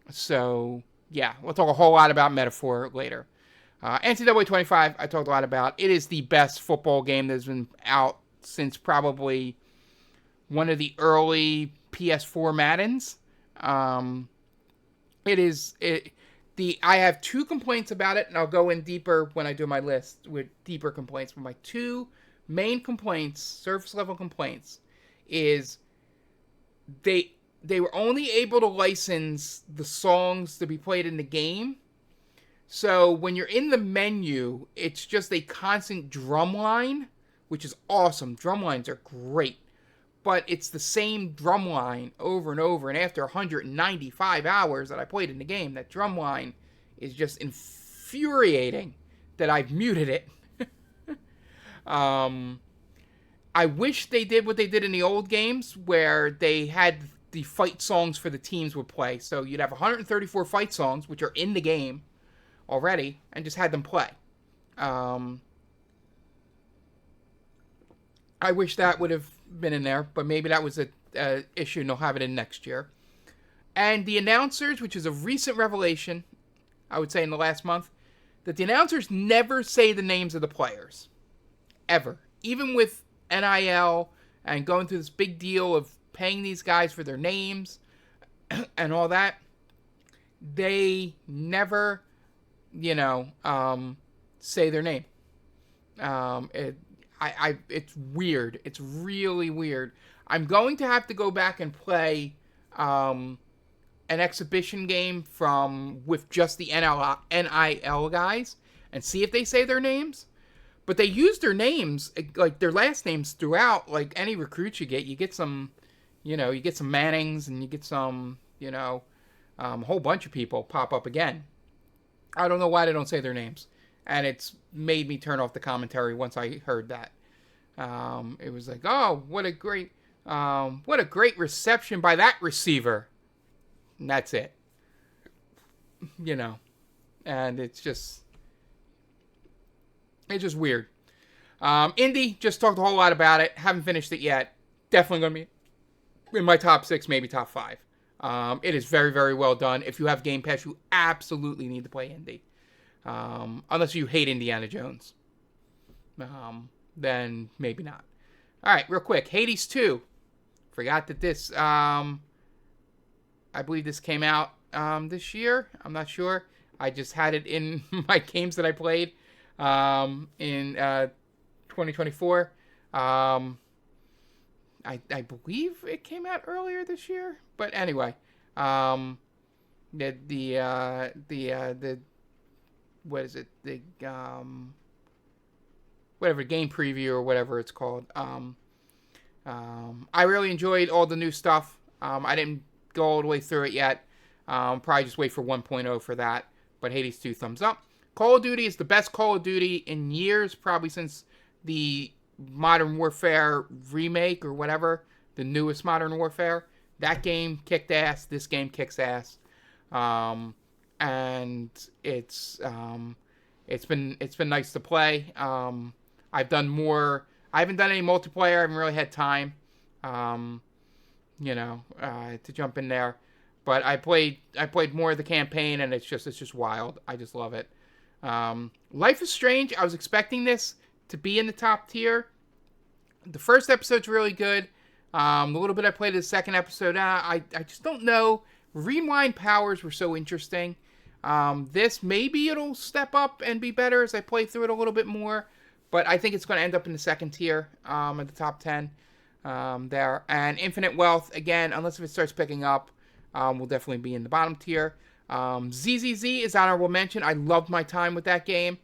So, yeah, we'll talk a whole lot about Metaphor later. NCAA 25, I talked a lot about. It is the best football game that's been out since probably one of the early PS4 Maddens. I have 2 complaints about it, and I'll go in deeper when I do my list with deeper complaints. But my 2 main complaints, surface level complaints, is they were only able to license the songs to be played in the game. So when you're in the menu, it's just a constant drum line, which is awesome. Drum lines are great. But it's the same drum line over and over. And after 195 hours that I played in the game, that drum line is just infuriating that I've muted it. I wish they did what they did in the old games, where they had the fight songs for the teams would play. So you'd have 134 fight songs, which are in the game already, and just had them play. I wish that would have been in there, but maybe that was a issue and they'll have it in next year. And the announcers, which is a recent revelation, I would say in the last month, that the announcers never say the names of the players. Ever. Even with NIL and going through this big deal of paying these guys for their names and all that, they never, say their name. It's weird. It's really weird. I'm going to have to go back and play an exhibition game with just the NIL guys and see if they say their names. But they use their names, like their last names, throughout. Like any recruit you get some, you get some Mannings and you get some, a whole bunch of people pop up again. I don't know why they don't say their names. And it's made me turn off the commentary once I heard that. It was like, oh, what a great reception by that receiver. And that's it. And it's just weird. Indy, just talked a whole lot about it. Haven't finished it yet. Definitely going to be in my top 6, maybe top 5. It is very, very well done. If you have Game Pass, you absolutely need to play Indy. Unless you hate Indiana Jones. Then maybe not. Alright, real quick. Hades 2. Forgot that this, I believe this came out this year. I'm not sure. I just had it in my games that I played in 2024. I believe it came out earlier this year. But anyway. The what is it? The whatever game preview or whatever it's called. I really enjoyed all the new stuff. I didn't go all the way through it yet. Probably just wait for 1.0 for that. But Hades 2, thumbs up. Call of Duty is the best Call of Duty in years, probably since the Modern Warfare remake or whatever, the newest Modern Warfare. That game kicked ass. This game kicks ass. And it's been nice to play. I've done more. I haven't done any multiplayer. I haven't really had time, to jump in there. But I played more of the campaign, and it's just wild. I just love it. Life is Strange, I was expecting this to be in the top tier. The first episode's really good. The little bit I played of the second episode, I just don't know. Rewind powers were so interesting. This, maybe it'll step up and be better as I play through it a little bit more. But I think it's going to end up in the second tier at the top 10 there. And Infinite Wealth, again, unless if it starts picking up, will definitely be in the bottom tier. ZZZ is honorable mention. I loved my time with that game.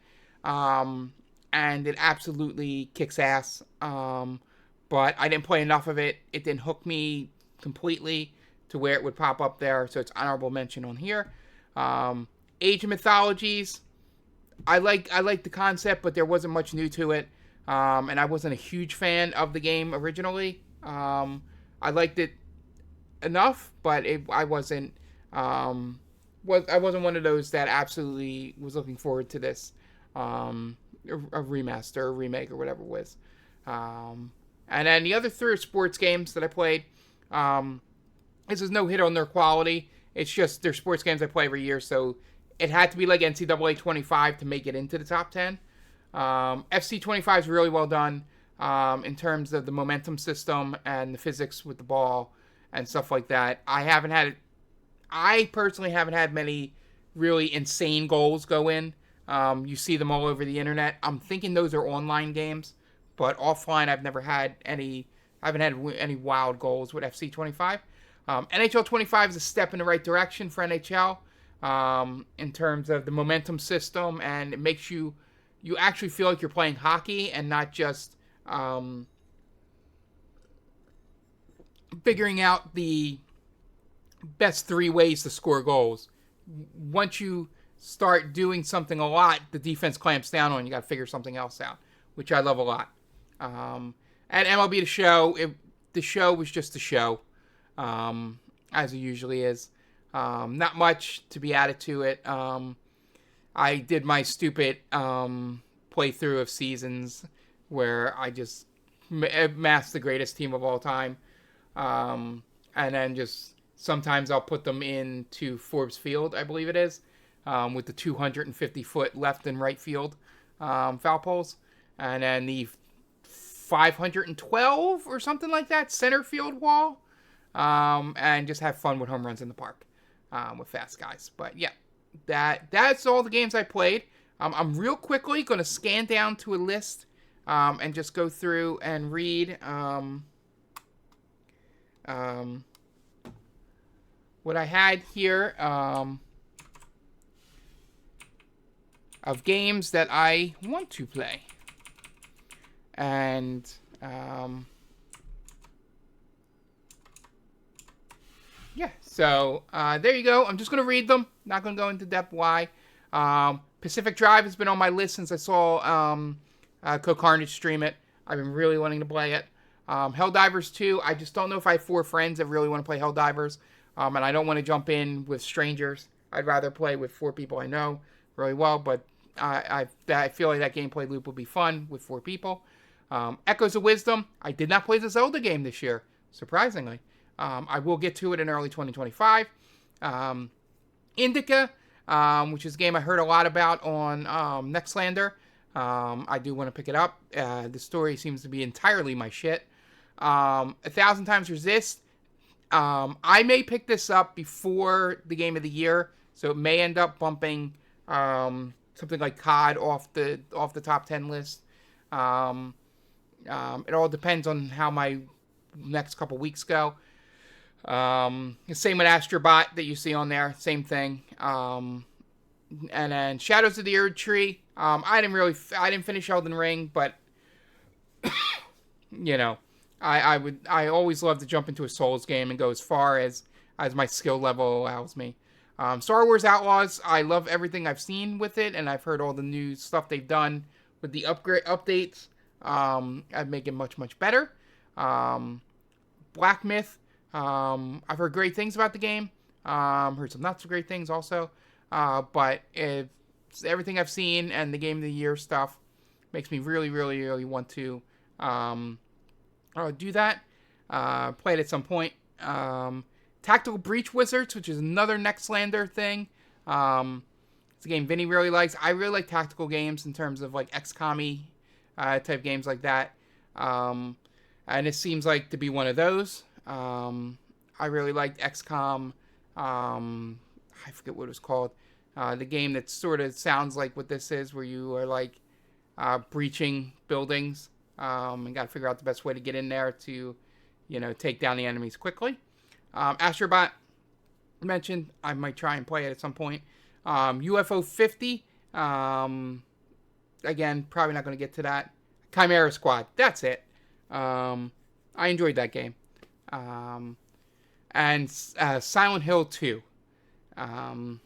And it absolutely kicks ass. But I didn't play enough of it. It didn't hook me completely to where it would pop up there. So it's honorable mention on here. Age of Mythologies. I like the concept, but there wasn't much new to it. And I wasn't a huge fan of the game originally. I liked it enough, but I wasn't one of those that absolutely was looking forward to this a remaster, or remake, or whatever it was. And then the other three sports games that I played. This is no hit on their quality. It's just they're sports games I play every year, so it had to be like NCAA 25 to make it into the top 10. FC 25 is really well done in terms of the momentum system and the physics with the ball and stuff like that. I personally haven't had many really insane goals go in. You see them all over the internet. I'm thinking those are online games, but offline I've never had any. I haven't had any wild goals with FC 25. NHL 25 is a step in the right direction for NHL in terms of the momentum system, and it makes you actually feel like you're playing hockey and not just figuring out the best 3 ways to score goals. Once you start doing something a lot, the defense clamps down on you. Got to figure something else out, which I love a lot. At MLB The Show, the show was just a show, as it usually is. Not much to be added to it. I did my stupid playthrough of Seasons where I just amassed the greatest team of all time. And then just sometimes I'll put them into Forbes Field, I believe it is, with the 250-foot left and right field foul poles. And then the 512 or something like that center field wall. And just have fun with home runs in the park with fast guys. But yeah, that's all the games I played. I'm real quickly going to scan down to a list and just go through and read what I had here of games that I want to play. And yeah, so there you go. I'm just going to read them. Not going to go into depth why. Pacific Drive has been on my list since I saw Cohh Carnage stream it. I've been really wanting to play it. Helldivers 2, I just don't know if I have 4 friends that really want to play Helldivers. And I don't want to jump in with strangers. I'd rather play with 4 people I know really well, but I feel like that gameplay loop will be fun with 4 people. Echoes of Wisdom, I did not play the Zelda game this year, surprisingly. I will get to it in early 2025. Indica, which is a game I heard a lot about on Nextlander. I do want to pick it up. The story seems to be entirely my shit. 1,000 Times Resist. I may pick this up before the game of the year, so it may end up bumping something like COD off the top 10 list. It all depends on how my next couple weeks go. Same with Astrobot that you see on there, same thing. And then Shadows of the Erdtree. I didn't finish Elden Ring, but you know, I always love to jump into a Souls game and go as far as my skill level allows me. Star Wars Outlaws, I love everything I've seen with it, and I've heard all the new stuff they've done with the updates. I'd make it much, much better. Black Myth, I've heard great things about the game. Heard some not so great things also. But everything I've seen and the Game of the Year stuff makes me really, really, really want to do that. Play it at some point. Tactical Breach Wizards, which is another Nextlander thing. It's a game Vinny really likes. I really like tactical games in terms of like XCOM-y type games like that. And it seems like to be one of those. I really liked XCOM. I forget what it was called. The game that sort of sounds like what this is, where you are like breaching buildings and got to figure out the best way to get in there to, take down the enemies quickly. Astrobot mentioned, I might try and play it at some point. UFO 50, again, probably not going to get to that. Chimera Squad, that's it. I enjoyed that game. And Silent Hill 2. And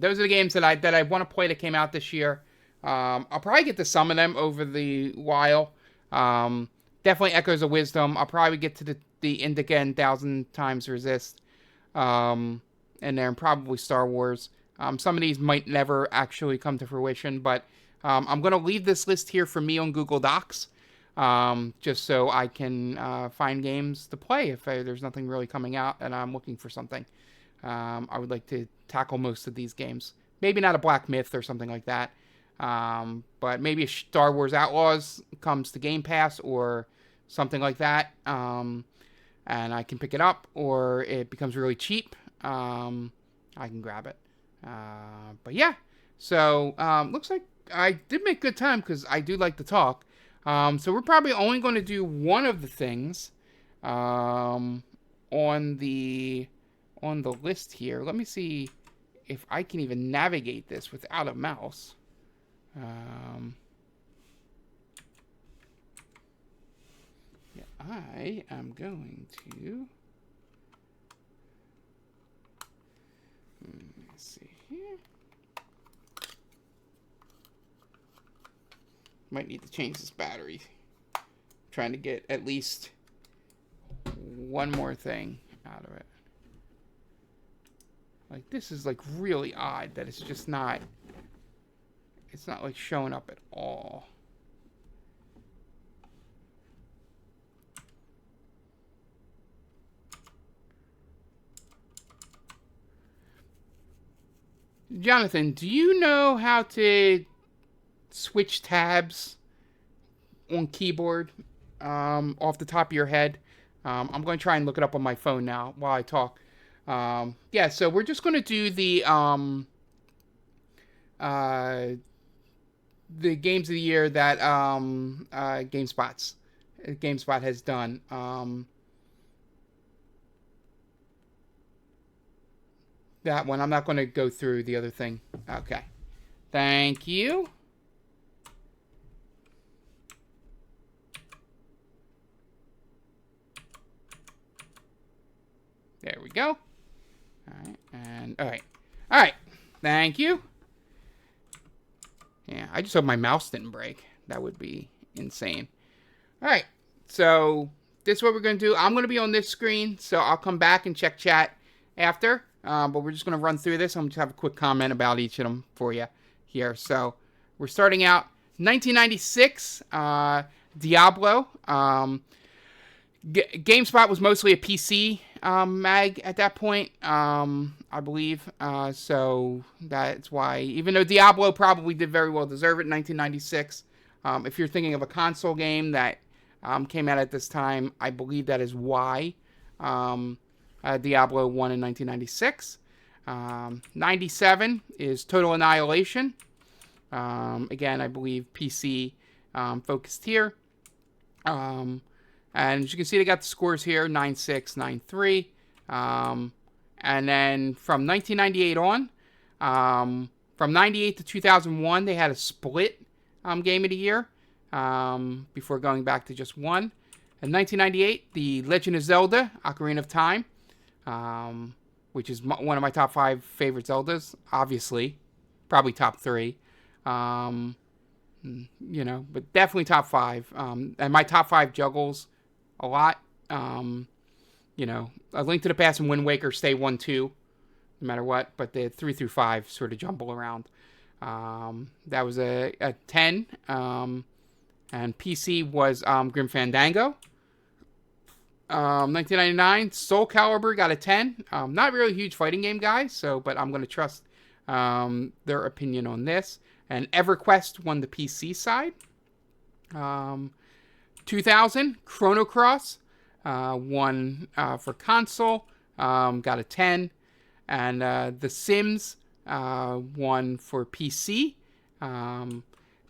those are the games that I want to play that came out this year. I'll probably get to some of them over the while. Definitely Echoes of Wisdom. I'll probably get to the Indica and Thousand Times Resist. And then probably Star Wars. Some of these might never actually come to fruition, but I'm going to leave this list here for me on Google Docs, just so I can find games to play if there's nothing really coming out and I'm looking for something. I would like to tackle most of these games. Maybe not a Black Myth or something like that, but maybe a Star Wars Outlaws comes to Game Pass or something like that, and I can pick it up, or it becomes really cheap. I can grab it. But yeah, so looks like I did make good time because I do like to talk. So we're probably only going to do one of the things on the list here. Let me see if I can even navigate this without a mouse. Yeah, I am going to. Let's see here. Might need to change this battery. I'm trying to get at least one more thing out of it. Like, this is like really odd that it's just not. It's not like showing up at all. Jonathan, do you know how to switch tabs on keyboard off the top of your head? I'm going to try and look it up on my phone now while I talk. Yeah, so we're just going to do the games of the year that GameSpot has done. That one. I'm not going to go through the other thing. Okay. Thank you. There we go. All right. And all right. All right. Thank you. Yeah, I just hope my mouse didn't break. That would be insane. All right. So this is what we're going to do. I'm going to be on this screen, so I'll come back and check chat after. But we're just going to run through this. I'm just have a quick comment about each of them for you here. So we're starting out 1996, Diablo. GameSpot was mostly a PC mag at that point, I believe. So that's why, even though Diablo probably did very well deserve it in 1996, if you're thinking of a console game that came out at this time, I believe that is why Diablo won in 1996. 97 is Total Annihilation. Again, I believe PC focused here. And as you can see, they got the scores here, 9-6, 9-3. And then from 1998 on, from 98 to 2001, they had a split game of the year before going back to just one. In 1998, The Legend of Zelda, Ocarina of Time, which is one of my top 5 favorite Zeldas, obviously. Probably top 3. But definitely top 5. And my top 5 juggles a lot. A Link to the Past and Wind Waker stay 1-2, no matter what. But the 3 through 5 sort of jumble around. That was a 10. And PC was Grim Fandango. 1999, Soul Calibur got a 10. Not really a huge fighting game guy, but I'm going to trust their opinion on this. And EverQuest won the PC side. 2000, Chrono Cross won for console, got a 10. And The Sims won for PC.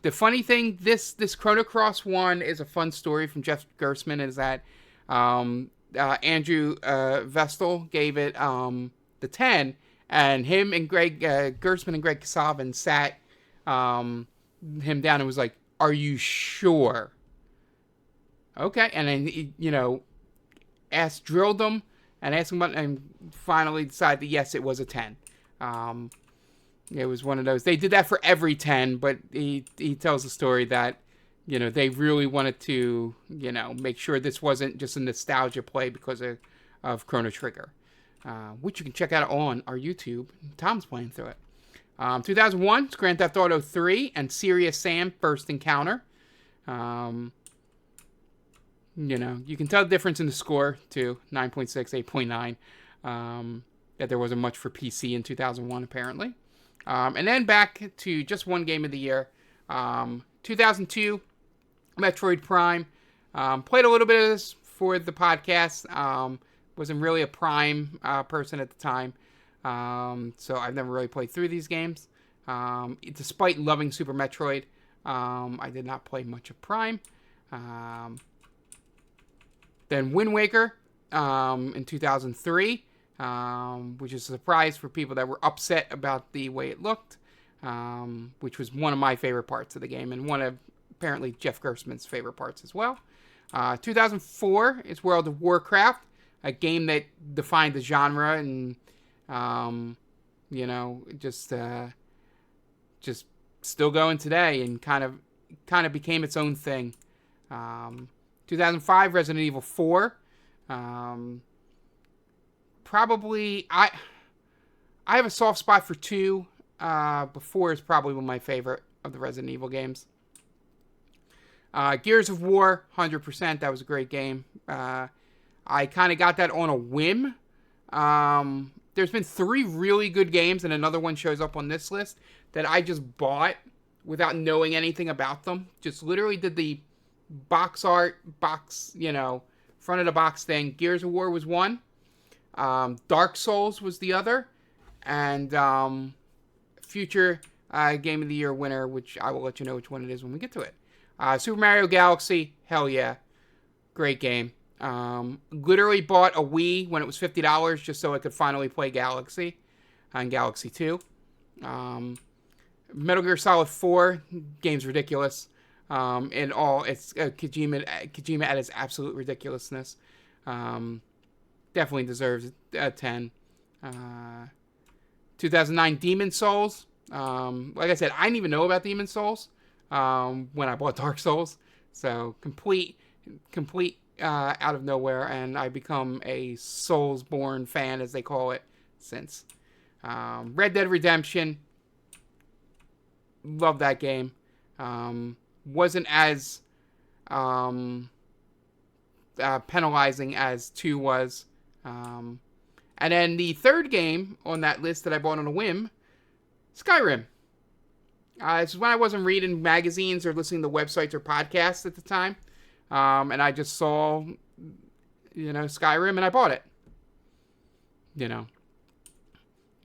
The funny thing, this Chrono Cross one is a fun story from Jeff Gerstmann, is that Andrew Vestal gave it the 10, and him and Greg Gerstmann and Greg Kasavin sat him down and was like, "Are you sure?" Okay, and then he, drilled him and asked him about, and finally decided that yes, it was a 10. It was one of those. They did that for every 10, but he tells the story that, they really wanted to, make sure this wasn't just a nostalgia play because of Chrono Trigger, which you can check out on our YouTube. Tom's playing through it. 2001, it's Grand Theft Auto 3 and Serious Sam First Encounter. You can tell the difference in the score, too. 9.6, 8.9. That there wasn't much for PC in 2001, apparently. And then back to just one game of the year. 2002, Metroid Prime. Played a little bit of this for the podcast. Wasn't really a Prime person at the time. So I've never really played through these games. Despite loving Super Metroid, I did not play much of Prime. Then Wind Waker in 2003, which is a surprise for people that were upset about the way it looked, which was one of my favorite parts of the game, and one of, apparently, Jeff Gerstmann's favorite parts as well. 2004 is World of Warcraft, a game that defined the genre and, just still going today, and kind of became its own thing. 2005, Resident Evil 4. Probably, I have a soft spot for 2, but 4 is probably one of my favorite of the Resident Evil games. Gears of War, 100%. That was a great game. I kind of got that on a whim. There's been 3 really good games, and another one shows up on this list, that I just bought without knowing anything about them. Just literally did the box art, front of the box thing. Gears of War was one. Dark Souls was the other. And future Game of the Year winner, which I will let you know which one it is when we get to it. Super Mario Galaxy, hell yeah. Great game. Literally bought a Wii when it was $50 just so I could finally play Galaxy and Galaxy 2. Metal Gear Solid 4, game's ridiculous. In all, it's Kojima at his absolute ridiculousness. Definitely deserves a 10. 2009 Demon Souls. Like I said, I didn't even know about Demon Souls when I bought Dark Souls. So complete out of nowhere, and I become a Soulsborne fan, as they call it, since. Red Dead Redemption. Love that game. Wasn't as penalizing as 2 was. And then the third game on that list that I bought on a whim, Skyrim. This is when I wasn't reading magazines or listening to websites or podcasts at the time. And I just saw, Skyrim, and I bought it.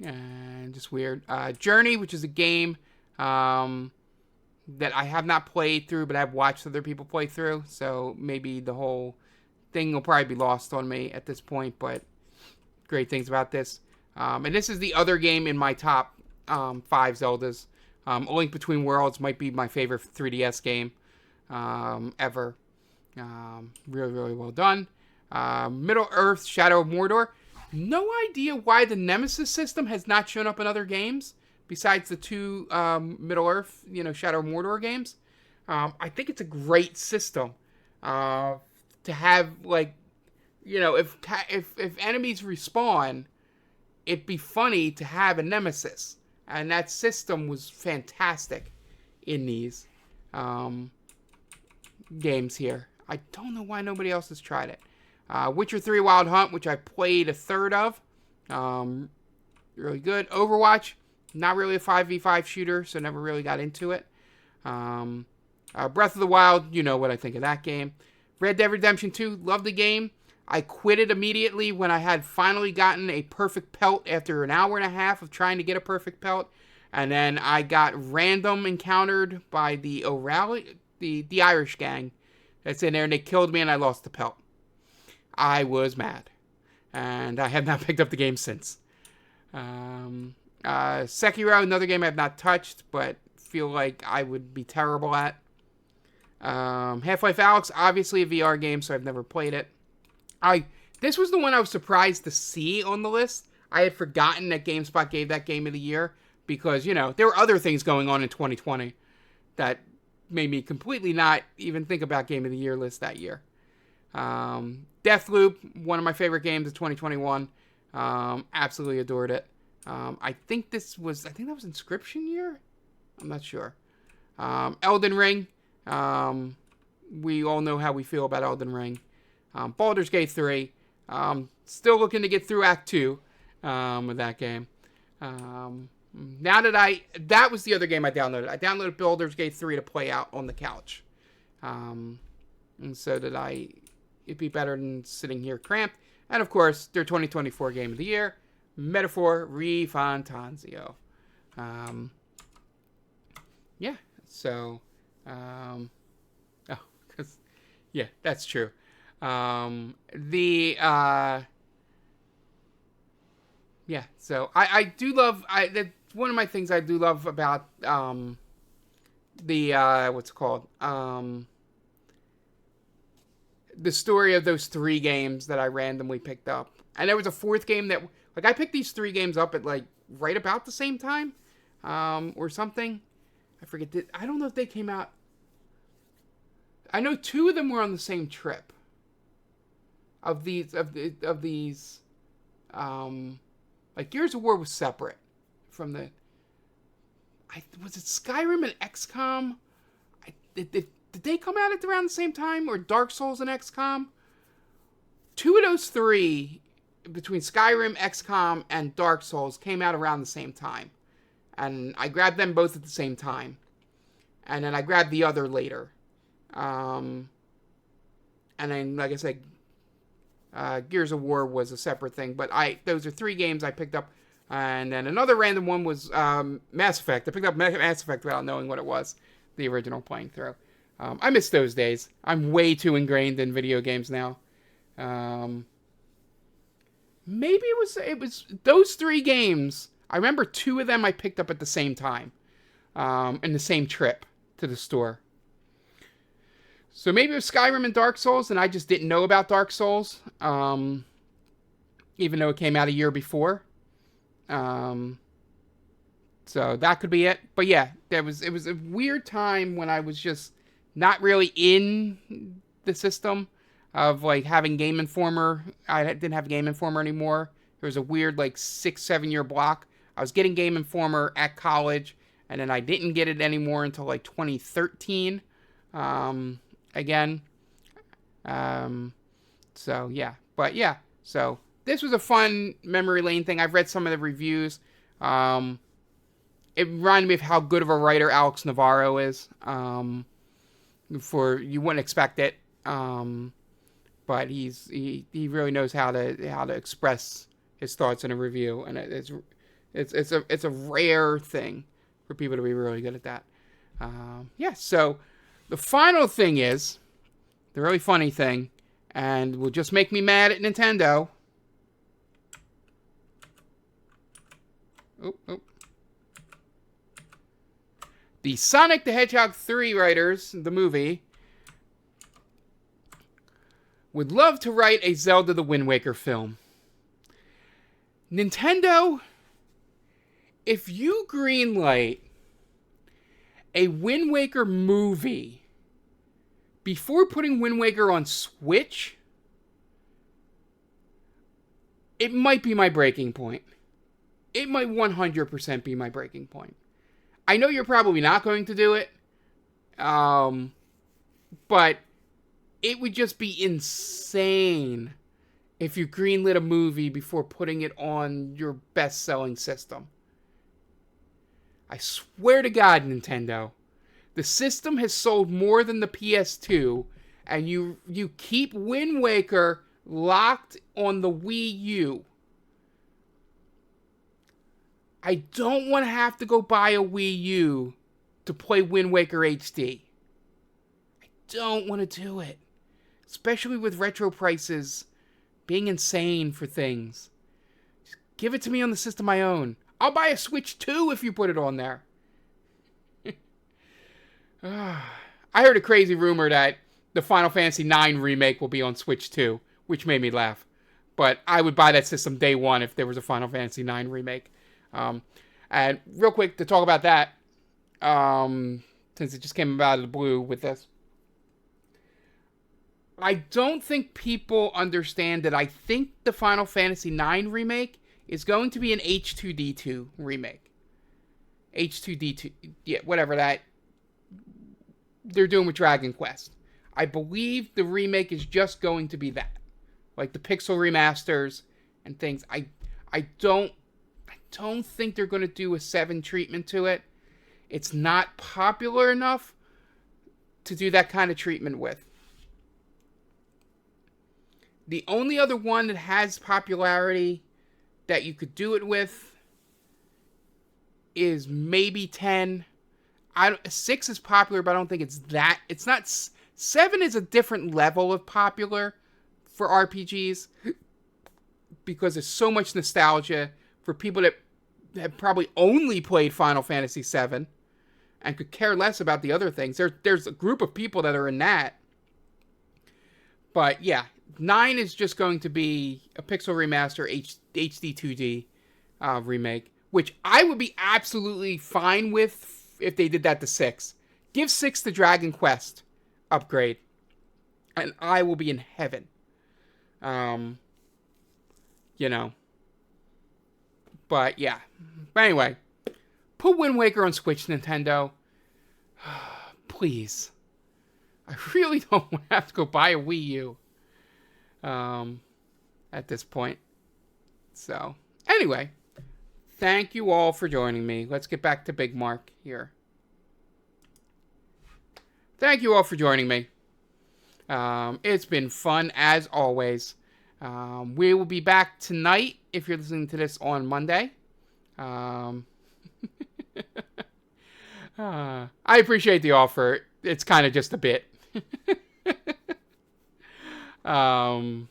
And just weird. Journey, which is a game that I have not played through, but I've watched other people play through. So maybe the whole thing will probably be lost on me at this point, but great things about this. And this is the other game in my top 5 Zeldas. A Link Between Worlds might be my favorite 3DS game ever. Really, really well done. Middle-earth: Shadow of Mordor. No idea why the Nemesis system has not shown up in other games besides the 2 Middle-earth, Shadow of Mordor games. I think it's a great system to have, if enemies respawn, it'd be funny to have a Nemesis. And that system was fantastic in these games here. I don't know why nobody else has tried it. Witcher 3 Wild Hunt, which I played a third of. Really good. Overwatch, Not really a 5v5 shooter, so never really got into it. Breath of the Wild, you know what I think of that game. Red Dead Redemption 2, love the game. I quit it immediately when I had finally gotten a perfect pelt after an hour and a half of trying to get a perfect pelt. And then I got random encountered by the O'Reilly, the Irish gang that's in there, and they killed me and I lost the pelt. I was mad. And I have not picked up the game since. Sekiro, another game I've not touched, but feel like I would be terrible at. Half-Life Alyx, obviously a VR game, so I've never played it. This was the one I was surprised to see on the list. I had forgotten that GameSpot gave that Game of the Year because, you know, there were other things going on in 2020 that made me completely not even think about Game of the Year list that year. Deathloop, one of my favorite games of 2021. Absolutely adored it. I think that was Inscription year? I'm not sure. Elden Ring. We all know how we feel about Elden Ring. Baldur's Gate 3. Still looking to get through Act 2 with that game. That was the other game I downloaded. I downloaded Baldur's Gate 3 to play out on the couch. And so it'd be better than sitting here cramped. And of course, their 2024 Game of the Year, Metaphor ReFantazio. Yeah, so, yeah, that's true. Yeah, so I do love, that's one of my things I do love about, what's it called? The story of those 3 games that I randomly picked up. And there was a 4th game that, like, I picked these 3 games up at, like, right about the same time, or something. I forget, I don't know if they came out. I know 2 of them were on the same trip. Of these, like, Gears of War was separate from the, was it Skyrim and XCOM? Did they come out at around the same time, or Dark Souls and XCOM? 2 of those 3, between Skyrim, XCOM, and Dark Souls, came out around the same time. And I grabbed them both at the same time. And then I grabbed the other later. And then, like I said, Gears of War was a separate thing. But those are 3 games I picked up. And then another random one was Mass Effect. I picked up Mass Effect without knowing what it was, the original playing through. I miss those days. I'm way too ingrained in video games now. Maybe it was those 3 games. I remember 2 of them I picked up at the same time, in the same trip to the store. So maybe it was Skyrim and Dark Souls, and I just didn't know about Dark Souls, even though it came out a year before. So that could be it. But yeah, it was a weird time when I was just not really in the system of, like, having Game Informer. I didn't have Game Informer anymore. There was a weird, like, 6-7 year block. I was getting Game Informer at college, and then I didn't get it anymore until, like, 2013. Again. So, yeah. But, yeah. So, this was a fun memory lane thing. I've read some of the reviews. It reminded me of how good of a writer Alex Navarro is. You wouldn't expect it. But he really knows how to express his thoughts in a review, and it's a rare thing for people to be really good at that. Yeah, so the final thing is the really funny thing, and will just make me mad at Nintendo. Oh. The Sonic the Hedgehog 3 writers, the movie, would love to write a Zelda the Wind Waker film. Nintendo, if you greenlight a Wind Waker movie before putting Wind Waker on Switch, it might be my breaking point. It might 100% be my breaking point. I know you're probably not going to do it, but it would just be insane if you greenlit a movie before putting it on your best-selling system. I swear to God, Nintendo, the system has sold more than the PS2, and you keep Wind Waker locked on the Wii U. I don't want to have to go buy a Wii U to play Wind Waker HD. I don't want to do it. Especially with retro prices being insane for things. Just give it to me on the system I own. I'll buy a Switch 2 if you put it on there. I heard a crazy rumor that the Final Fantasy IX remake will be on Switch 2, which made me laugh. But I would buy that system day one if there was a Final Fantasy IX remake. And real quick, to talk about that, since it just came out of the blue with this, I don't think people understand that I think the Final Fantasy IX remake is going to be an H2D2 remake. H2D2, yeah, whatever that they're doing with Dragon Quest. I believe the remake is just going to be that. Like the pixel remasters and things. I don't think they're going to do a 7 treatment to it. It's not popular enough to do that kind of treatment with. The only other one that has popularity that you could do it with is maybe 10. 6 is popular, but I don't think it's that. It's not. 7 is a different level of popular for RPGs because there's so much nostalgia for people that have probably only played Final Fantasy VII and could care less about the other things. There's a group of people that are in that. But yeah, 9 is just going to be a pixel remaster HD 2D remake, which I would be absolutely fine with if they did that to 6. Give 6 the Dragon Quest upgrade, and I will be in heaven. You know. But yeah. But anyway, put Wind Waker on Switch, Nintendo. Please. I really don't want to have to go buy a Wii U. At this point. So, anyway. Thank you all for joining me. Let's get back to Big Mark here. Thank you all for joining me. It's been fun as always. We will be back tonight if you're listening to this on Monday. I appreciate the offer. It's kind of just a bit. I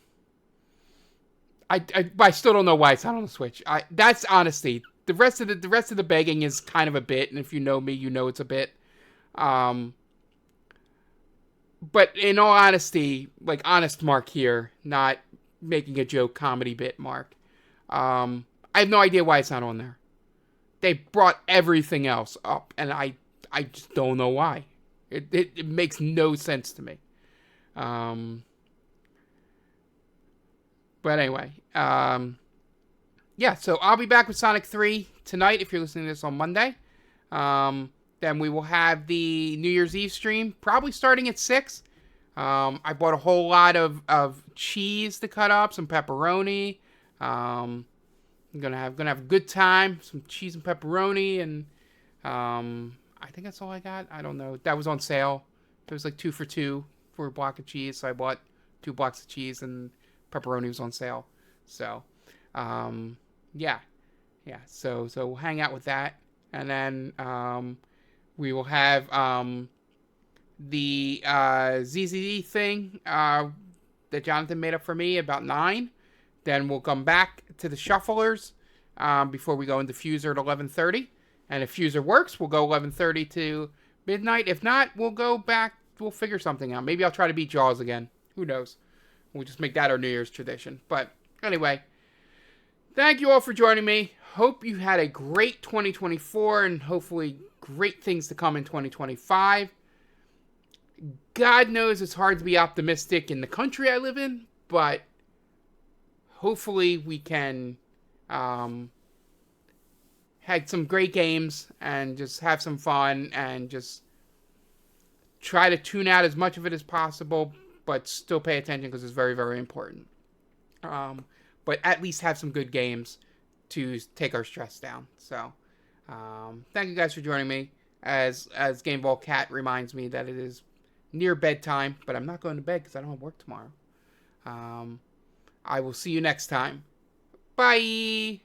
still don't know why it's not on the Switch. That's honesty. The rest of the begging is kind of a bit, and if you know me, you know it's a bit. But in all honesty, like honest Mark here, not making a joke comedy bit Mark. I have no idea why it's not on there. They brought everything else up, and I just don't know why. It makes no sense to me. But anyway, yeah, so I'll be back with Sonic 3 tonight if you're listening to this on Monday. Then we will have the New Year's Eve stream, probably starting at 6. I bought a whole lot of cheese to cut up, some pepperoni. I'm gonna have a good time, some cheese and pepperoni, and I think that's all I got. I don't know. That was on sale. It was like 2 for $2 for a block of cheese, so I bought 2 blocks of cheese, and pepperoni was on sale. So, yeah. So we'll hang out with that, and then we will have the ZZZ thing that Jonathan made up for me about 9. Then we'll come back to the Shufflers before we go into Fuser at 11:30. And if Fuser works, we'll go 11:30 to midnight. If not, we'll go back. We'll figure something out. Maybe I'll try to beat Jaws again. Who knows? We'll just make that our New Year's tradition. But anyway, thank you all for joining me. Hope you had a great 2024 and hopefully great things to come in 2025. God knows it's hard to be optimistic in the country I live in, but hopefully we can have some great games and just have some fun and just try to tune out as much of it as possible, but still pay attention because it's very, very important. But at least have some good games to take our stress down. So, Thank you guys for joining me. As Game Ball Cat reminds me that it is near bedtime, but I'm not going to bed because I don't have work tomorrow. I will see you next time. Bye!